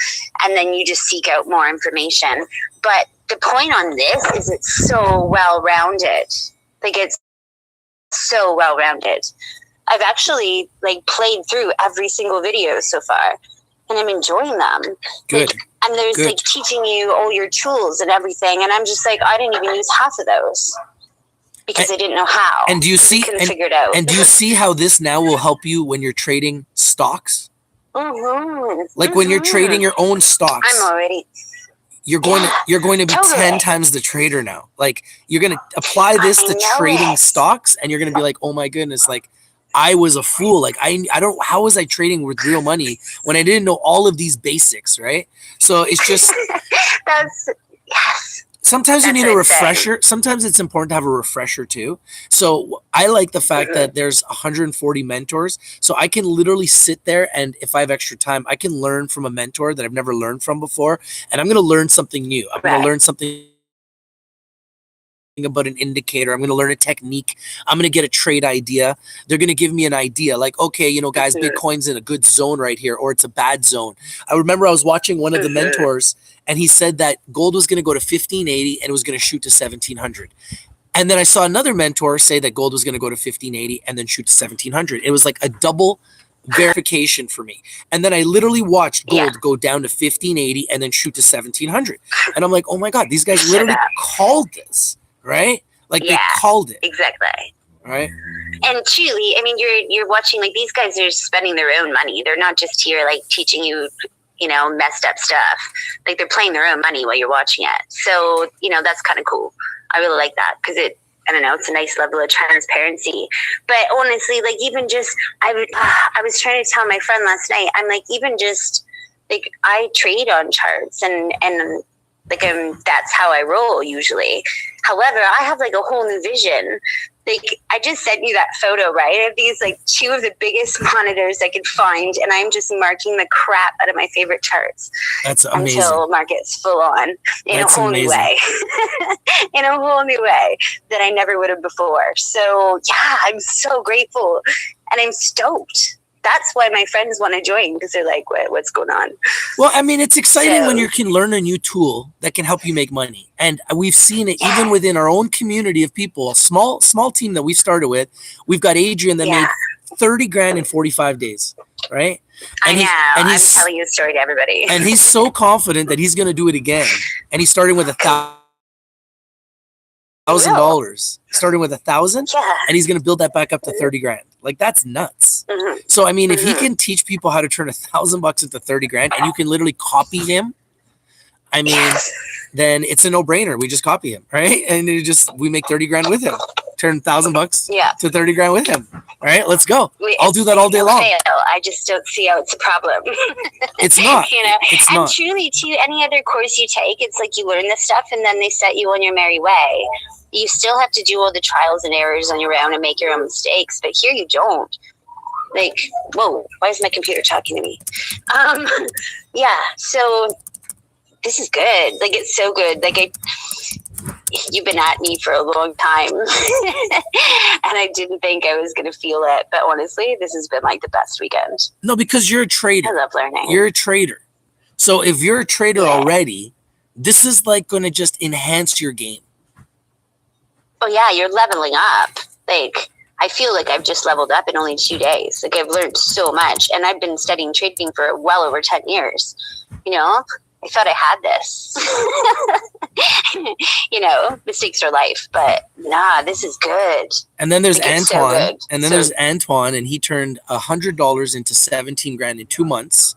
and then you just seek out more information. But the point on this is it's so well-rounded. Like, it's so well-rounded. I've actually, like, played through every single video so far, and I'm enjoying them. Good. Like, and there's like teaching you all your tools and everything, and I'm just like, I didn't even use half of those because I didn't know how. And do you see? Figure it out. And do you see how this now will help you when you're trading stocks? Mm-hmm. Like when you're trading your own stocks. I'm already. You're going to be 10 times the trader now. Like, you're going to apply this to trading stocks, and you're going to be like, oh my goodness, like, I was a fool. Like, how was I trading with real money when I didn't know all of these basics, right? So it's just yes. Sometimes you need a refresher. Sometimes it's important to have a refresher too. So I like the fact that there's 140 mentors. So I can literally sit there, and if I have extra time, I can learn from a mentor that I've never learned from before. And I'm going to learn something new. I'm going to learn something about an indicator. I'm going to learn a technique. I'm going to get a trade idea. They're going to give me an idea like, okay, guys, Bitcoin's in a good zone right here, or it's a bad zone. I remember I was watching one of the mentors, and he said that gold was going to go to 1580 and it was going to shoot to 1700. And then I saw another mentor say that gold was going to go to 1580 and then shoot to 1700. It was like a double verification for me. And then I literally watched gold go down to 1580 and then shoot to 1700. And I'm like, oh my God, these guys literally called this, right? Like they called it. Exactly. Right. And truly, I mean, you're watching, like, these guys are spending their own money. They're not just here like teaching you, messed up stuff. Like, they're playing their own money while you're watching it. So, that's kind of cool. I really like that because I don't know, it's a nice level of transparency. But honestly, like, even just, I was trying to tell my friend last night, I'm like, even just, like, I trade on charts and like, that's how I roll usually. However, I have like a whole new vision. Like, I just sent you that photo, right? I have these like two of the biggest monitors I could find, and I'm just marking the crap out of my favorite charts. That's amazing. Until market's full on in a whole new way. In a whole new way that I never would have before. So yeah, I'm so grateful and I'm stoked. That's why my friends want to join, because they're like, what's going on? Well, I mean, it's exciting when you can learn a new tool that can help you make money. And we've seen it even within our own community of people, a small team that we've started with. We've got Adrian that made 30 grand in 45 days, right? And I'm telling you a story to everybody. And he's so confident that he's going to do it again. And he's starting with $1,000, starting with 1,000, Yeah. and he's going to build that back up to 30 grand. Like, that's nuts. Mm-hmm. So, I mean, if he can teach people how to turn $1,000 into 30 grand and you can literally copy him, I mean, then it's a no-brainer. We just copy him, right? And we make 30 grand with him. Turn $1,000 to 30 grand with him. All right, let's go. I'll do that all day long. I just don't see how it's a problem. It's not. It's not. And truly, too, any other course you take, it's like you learn this stuff and then they set you on your merry way. You still have to do all the trials and errors on your own and make your own mistakes. But here you don't. Like, whoa, why is my computer talking to me? Yeah, so this is good. Like, it's so good. Like, you've been at me for a long time and I didn't think I was going to feel it. But honestly, this has been like the best weekend. No, because you're a trader. I love learning. You're a trader. So if you're a trader already, this is like going to just enhance your game. Oh, yeah, you're leveling up. Like, I feel like I've just leveled up in only 2 days. Like, I've learned so much. And I've been studying trading for well over 10 years. You know, I thought I had this. You know, mistakes are life. But, nah, this is good. And then there's Antoine. There's Antoine, and he turned $100 into 17 grand in 2 months.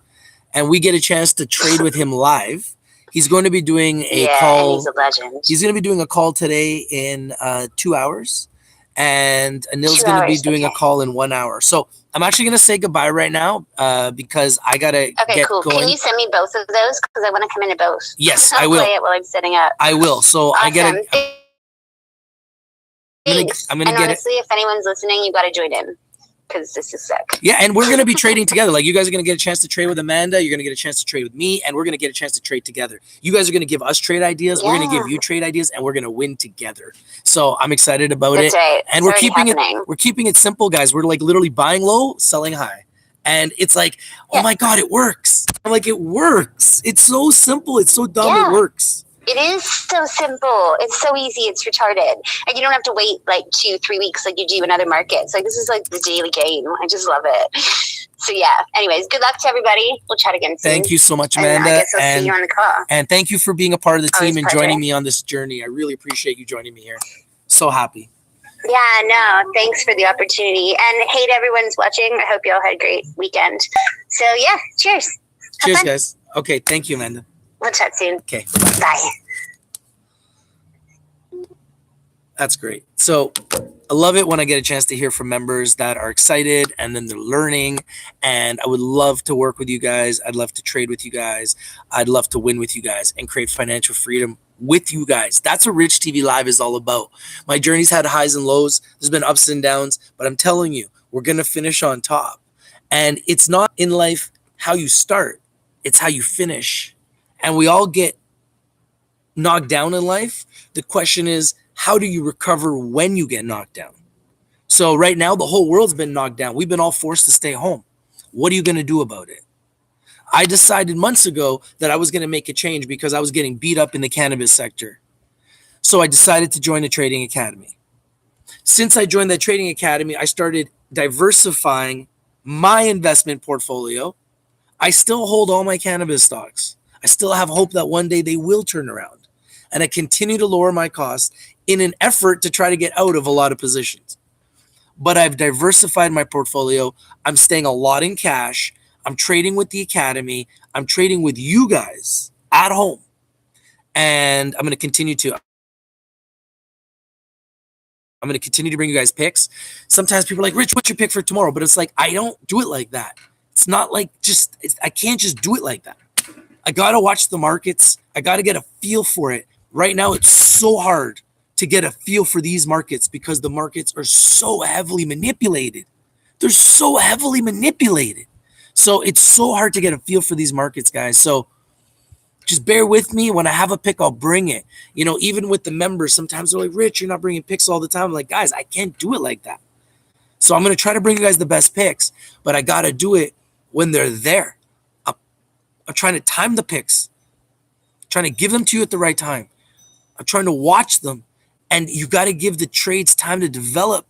And we get a chance to trade with him live. He's going to be doing a call. He's a legend. He's going to be doing a call today in 2 hours. And Anil's going to be doing a call in 1 hour. So I'm actually going to say goodbye right now because I got to get cool. going. Can you send me both of those? Because I want to come into both. Yes, I'll I will. play it while I'm setting up. I will. So awesome. I got to. I'm going to get honestly, if anyone's listening, you got to join in. Because this is sick. Yeah, and we're going to be trading together. Like, you guys are going to get a chance to trade with Amanda. You're going to get a chance to trade with me, and we're going to get a chance to trade together. You guys are going to give us trade ideas. We're going to give you trade ideas, and we're going to win together. So I'm excited about it. Right. And we're keeping it simple, guys. We're like literally buying low, selling high. And it's like, oh my God, it works. I'm like, it works. It's so simple. It's so dumb. It works. It is so simple. It's so easy. It's retarded. And you don't have to wait like 2-3 weeks like you do in other markets. Like, this is like the daily game. I just love it. So yeah. Anyways, good luck to everybody. We'll chat again soon. Thank you so much, Amanda. And I guess I'll see you on the call. And thank you for being a part of the team and joining me on this journey. I really appreciate you joining me here. So happy. Yeah, no, thanks for the opportunity. And hey to everyone's watching. I hope you all had a great weekend. So yeah, cheers. Cheers, guys. Okay, thank you, Amanda. We'll chat soon. Okay. Bye. That's great. So I love it when I get a chance to hear from members that are excited and then they're learning. And I would love to work with you guys. I'd love to trade with you guys. I'd love to win with you guys and create financial freedom with you guys. That's what Rich TV Live is all about. My journey's had highs and lows. There's been ups and downs, but I'm telling you, we're going to finish on top. And it's not in life how you start. It's how you finish. And we all get knocked down in life. The question is, how do you recover when you get knocked down? So right now, the whole world's been knocked down. We've been all forced to stay home. What are you going to do about it? I decided months ago that I was going to make a change because I was getting beat up in the cannabis sector. So I decided to join the trading academy. Since I joined that trading academy, I started diversifying my investment portfolio. I still hold all my cannabis stocks. I still have hope that one day they will turn around. And I continue to lower my costs in an effort to try to get out of a lot of positions. But I've diversified my portfolio. I'm staying a lot in cash. I'm trading with the academy. I'm trading with you guys at home. And I'm going to continue to bring you guys picks. Sometimes people are like, Rich, what's your pick for tomorrow? But it's like, I don't do it like that. It's not like I can't just do it like that. I got to watch the markets. I got to get a feel for it. Right now, it's so hard to get a feel for these markets because the markets are so heavily manipulated. They're so heavily manipulated. So it's so hard to get a feel for these markets, guys. So just bear with me. When I have a pick, I'll bring it. You know, even with the members, sometimes they're like, Rich, you're not bringing picks all the time. I'm like, guys, I can't do it like that. So I'm going to try to bring you guys the best picks, but I got to do it when they're there. I'm trying to time the picks, trying to give them to you at the right time. I'm trying to watch them, and you got to give the trades time to develop.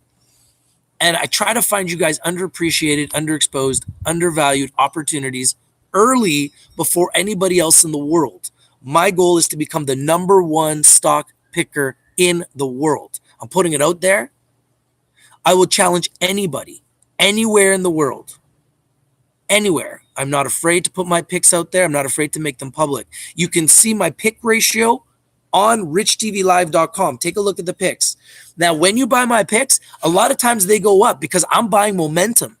And I try to find you guys underappreciated, underexposed, undervalued opportunities early before anybody else in the world. My goal is to become the #1 stock picker in the world. I'm putting it out there. I will challenge anybody, anywhere in the world, anywhere. I'm not afraid to put my picks out there. I'm not afraid to make them public. You can see my pick ratio on richtvlive.com. Take a look at the picks. Now, when you buy my picks, a lot of times they go up because I'm buying momentum.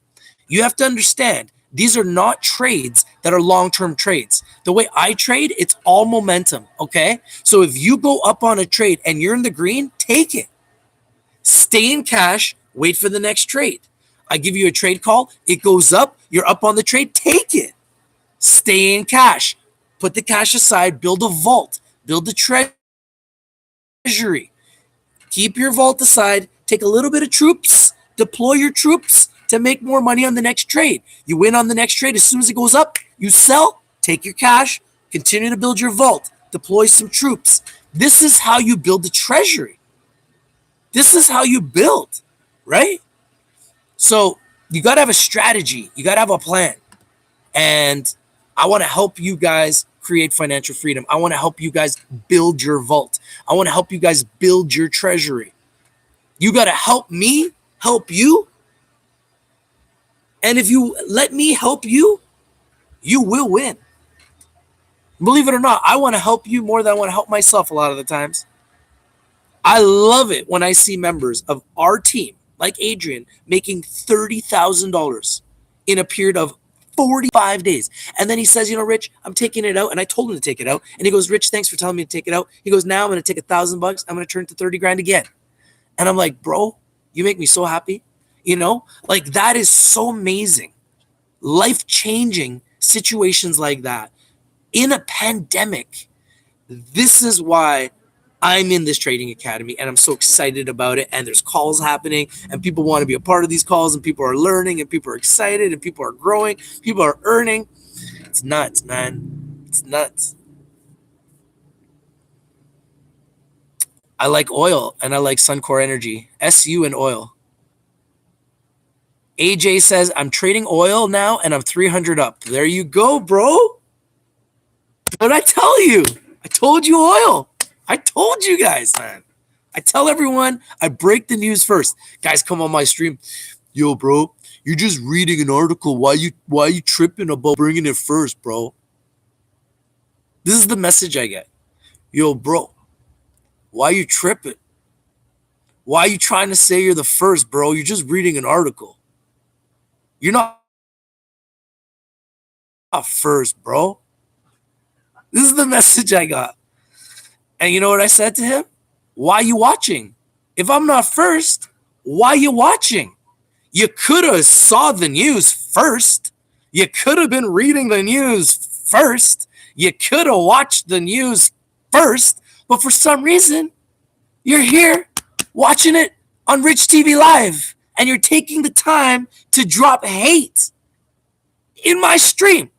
You have to understand, these are not trades that are long-term trades. The way I trade, it's all momentum, okay? So if you go up on a trade and you're in the green, take it. Stay in cash, wait for the next trade. I give you a trade call, it goes up, you're up on the trade, take it. Stay in cash. Put the cash aside, build a vault, build a treasury. Keep your vault aside, take a little bit of troops, deploy your troops to make more money on the next trade. You win on the next trade. As soon as it goes up, you sell, take your cash, continue to build your vault, deploy some troops. This is how you build the treasury. This is how you build, right? So you got to have a strategy. You got to have a plan. And I want to help you guys create financial freedom. I want to help you guys build your vault. I want to help you guys build your treasury. You got to help me help you. And if you let me help you, you will win. Believe it or not, I want to help you more than I want to help myself a lot of the times. I love it when I see members of our team, like Adrian, making $30,000 in a period of 45 days. And then he says, Rich, I'm taking it out. And I told him to take it out. And he goes, Rich, thanks for telling me to take it out. He goes, now I'm going to take $1,000. I'm going to turn it to 30 grand again. And I'm like, bro, you make me so happy. Like that is so amazing. Life-changing situations like that in a pandemic. This is why I'm in this trading academy and I'm so excited about it. And there's calls happening and people want to be a part of these calls and people are learning and people are excited and people are growing. People are earning. It's nuts, man. It's nuts. I like oil and I like Suncor Energy. SU and oil. AJ says, I'm trading oil now and I'm 300 up. There you go, bro. What'd I tell you? I told you oil. I told you guys, man. I tell everyone, I break the news first. Guys, come on my stream. Yo, bro, you're just reading an article. Why you tripping about bringing it first, bro? This is the message I get. Yo, bro, why you tripping? Why are you trying to say you're the first, bro? You're just reading an article. You're not first, bro. This is the message I got. And you know what I said to him? Why are you watching? If I'm not first, why are you watching? You could have saw the news first. You could have been reading the news first. You could have watched the news first. But for some reason, you're here watching it on Rich TV Live. And you're taking the time to drop hate in my stream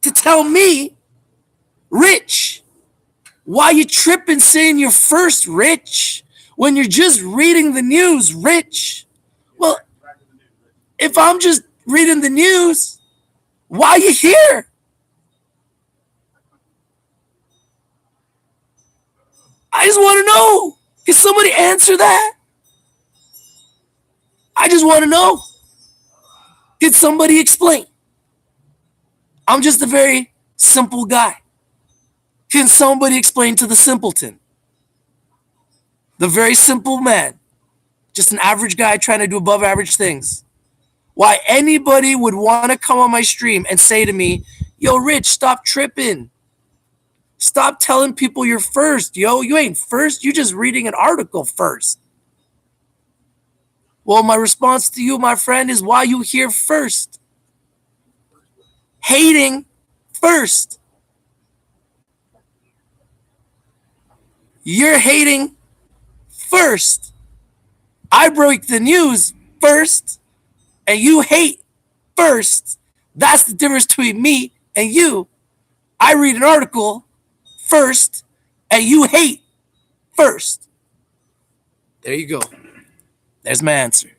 to tell me, Rich, why you tripping saying you're first, Rich, when you're just reading the news, Rich? Well, if I'm just reading the news, why are you here? I just want to know. Can somebody answer that? I just want to know. Can somebody explain? I'm just a very simple guy. Can somebody explain to the simpleton? The very simple man. Just an average guy trying to do above average things. Why anybody would want to come on my stream and say to me, yo, Rich, stop tripping. Stop telling people you're first, yo. You ain't first. You're just reading an article first. Well, my response to you, my friend, is why you here first. Hating first. You're hating first. I break the news first, and you hate first. That's the difference between me and you. I read an article first, and you hate first. There you go. There's my answer.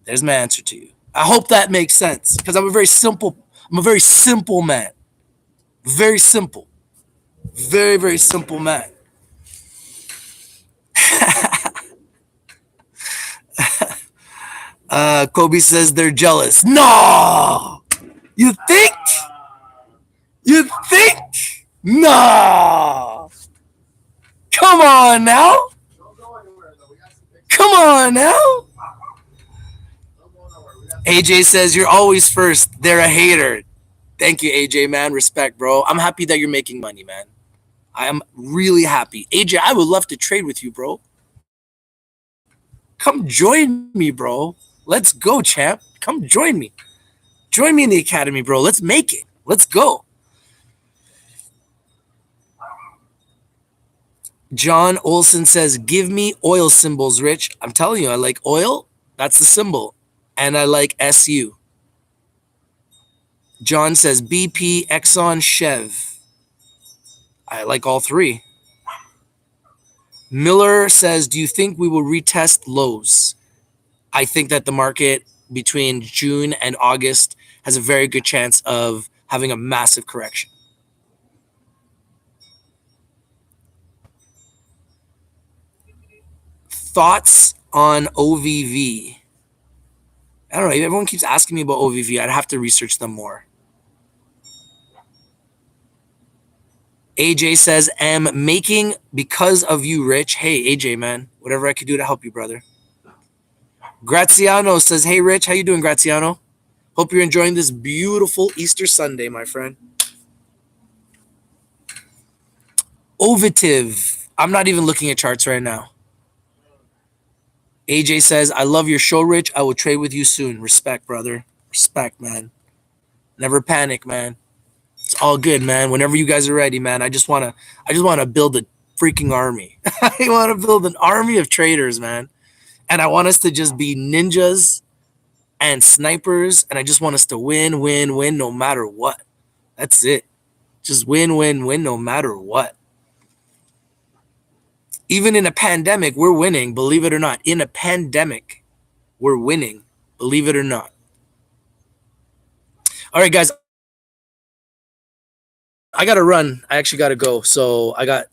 There's my answer to you. I hope that makes sense because I'm a very simple man. Very simple. Very, very simple man. Kobe says they're jealous. No! You think? You think? No! Come on now! Come on now! AJ says you're always first. They're a hater. Thank you, AJ, man. Respect, bro. I'm happy that you're making money, man. I am really happy. AJ, I would love to trade with you, bro. Come join me, bro. Let's go, champ. Come join me. Join me in the academy, bro. Let's make it. Let's go. John Olson says, give me oil symbols, Rich. I'm telling you, I like oil. That's the symbol. And I like SU. John says, BP, Exxon, Chev. I like all three. Miller says, do you think we will retest lows? I think that the market between June and August has a very good chance of having a massive correction. Thoughts on OVV? I don't know. Everyone keeps asking me about OVV. I'd have to research them more. AJ says, am making because of you, Rich. Hey, AJ, man. Whatever I could do to help you, brother. Graziano says, hey, Rich. How you doing, Graziano? Hope you're enjoying this beautiful Easter Sunday, my friend. Ovitive. I'm not even looking at charts right now. AJ says, I love your show, Rich. I will trade with you soon. Respect, brother. Respect, man. Never panic, man. It's all good, man. Whenever you guys are ready, man. I just wanna build a freaking army. I want to build an army of traders, man. And I want us to just be ninjas and snipers. And I just want us to win, win, win, no matter what. That's it. Just win, win, win, no matter what. Even in a pandemic, we're winning, believe it or not. In a pandemic, we're winning, believe it or not. All right, guys. I got to run. I actually got to go. So I got,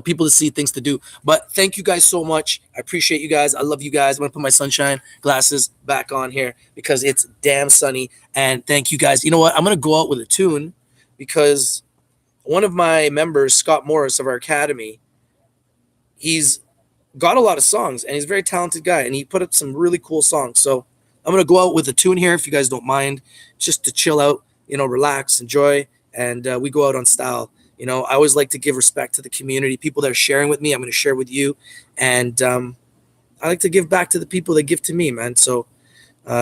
people to see, things to do. But thank you guys so much. I appreciate you guys. I love you guys. I'm going to put my sunshine glasses back on here because it's damn sunny. And thank you guys. You know what? I'm going to go out with a tune because one of my members, Scott Morris of our academy, he's got a lot of songs and he's a very talented guy and he put up some really cool songs. So I'm going to go out with a tune here if you guys don't mind, just to chill out, relax, enjoy, and we go out on style. I always like to give respect to the community, people that are sharing with me. I'm going to share with you. And I like to give back to the people that give to me, man. So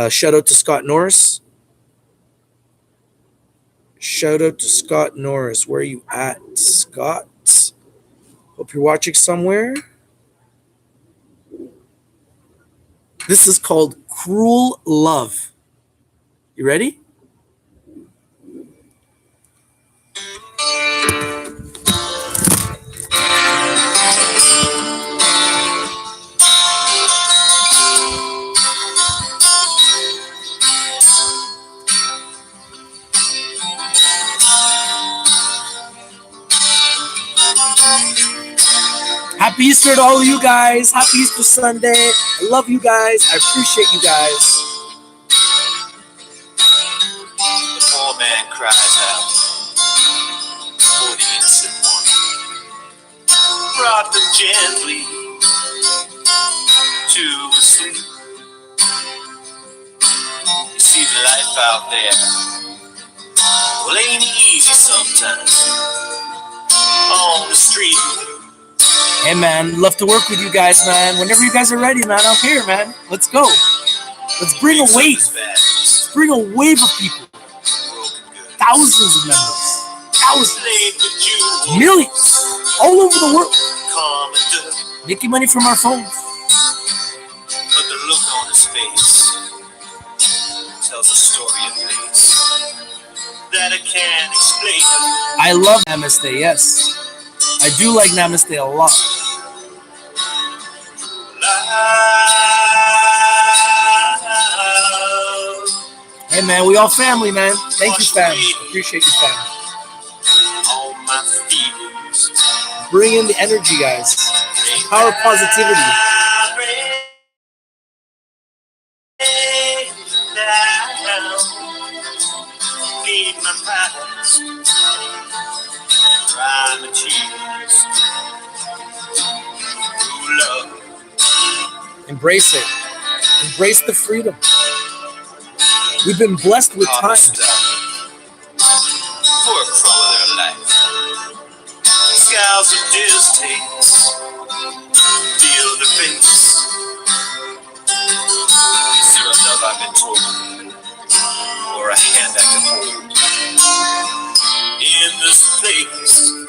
shout out to Scott Norris. Shout out to Scott Norris. Where are you at, Scott? Hope you're watching somewhere. This is called Cruel Love. You ready? Happy Easter to all of you guys. Happy Easter Sunday. I love you guys. I appreciate you guys. The poor man cries out for the innocent one. Rock them gently to sleep. You see the life out there, well, ain't easy sometimes on the street. Hey, man, love to work with you guys, man. Whenever you guys are ready, man, I'm here, man. Let's go. Let's bring a wave. Let's bring a wave of people. Thousands of members. Thousands. Millions. All over the world. Making money from our phones. But the look on his face tells a story of place that I can't explain. I love Namaste, yes. I do like Namaste a lot. Hey, man, we all family, man. Thank you, family. Appreciate you, family. Bring in the energy, guys. Power positivity. Feed my past, dry my tears. True love, Embrace it. Embrace the freedom. We've been blessed with time. For a crumb of their life, scowls of distaste, feel the face. Is there a love I've been told, or a hand I can hold in this place?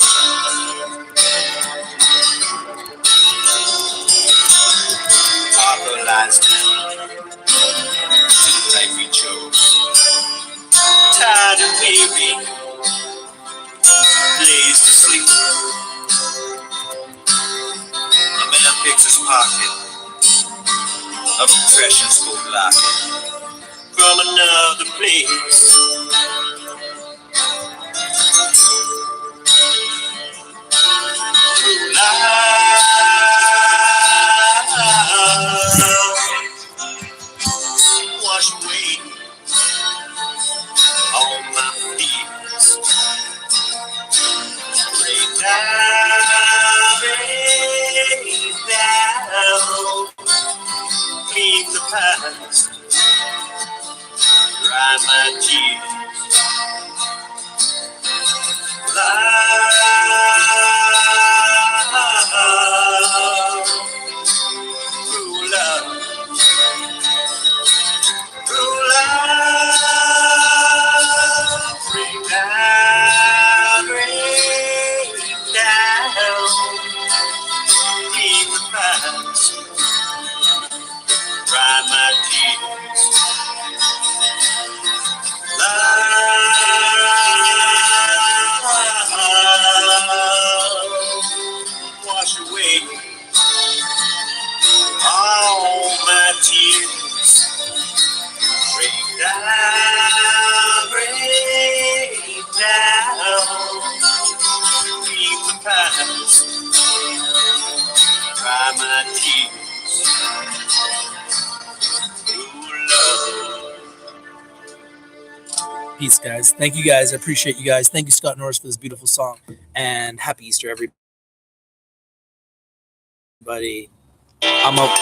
Papa lies down to the life we chose. Tired and weary, lays to sleep. A man picks his pocket of a precious gold locket from another place. True love, wash away all my fears. Rain down, rain down, clean the past, dry my tears. Love, true love, true love, rain down, clean the past, dry my tears. Love, wash away all my tears. Rain down, clean the past, dry my tears. True love. Peace, guys. Thank you, guys. I appreciate you guys. Thank you, Scott Norris, for this beautiful song. And happy Easter, everybody. I'm out.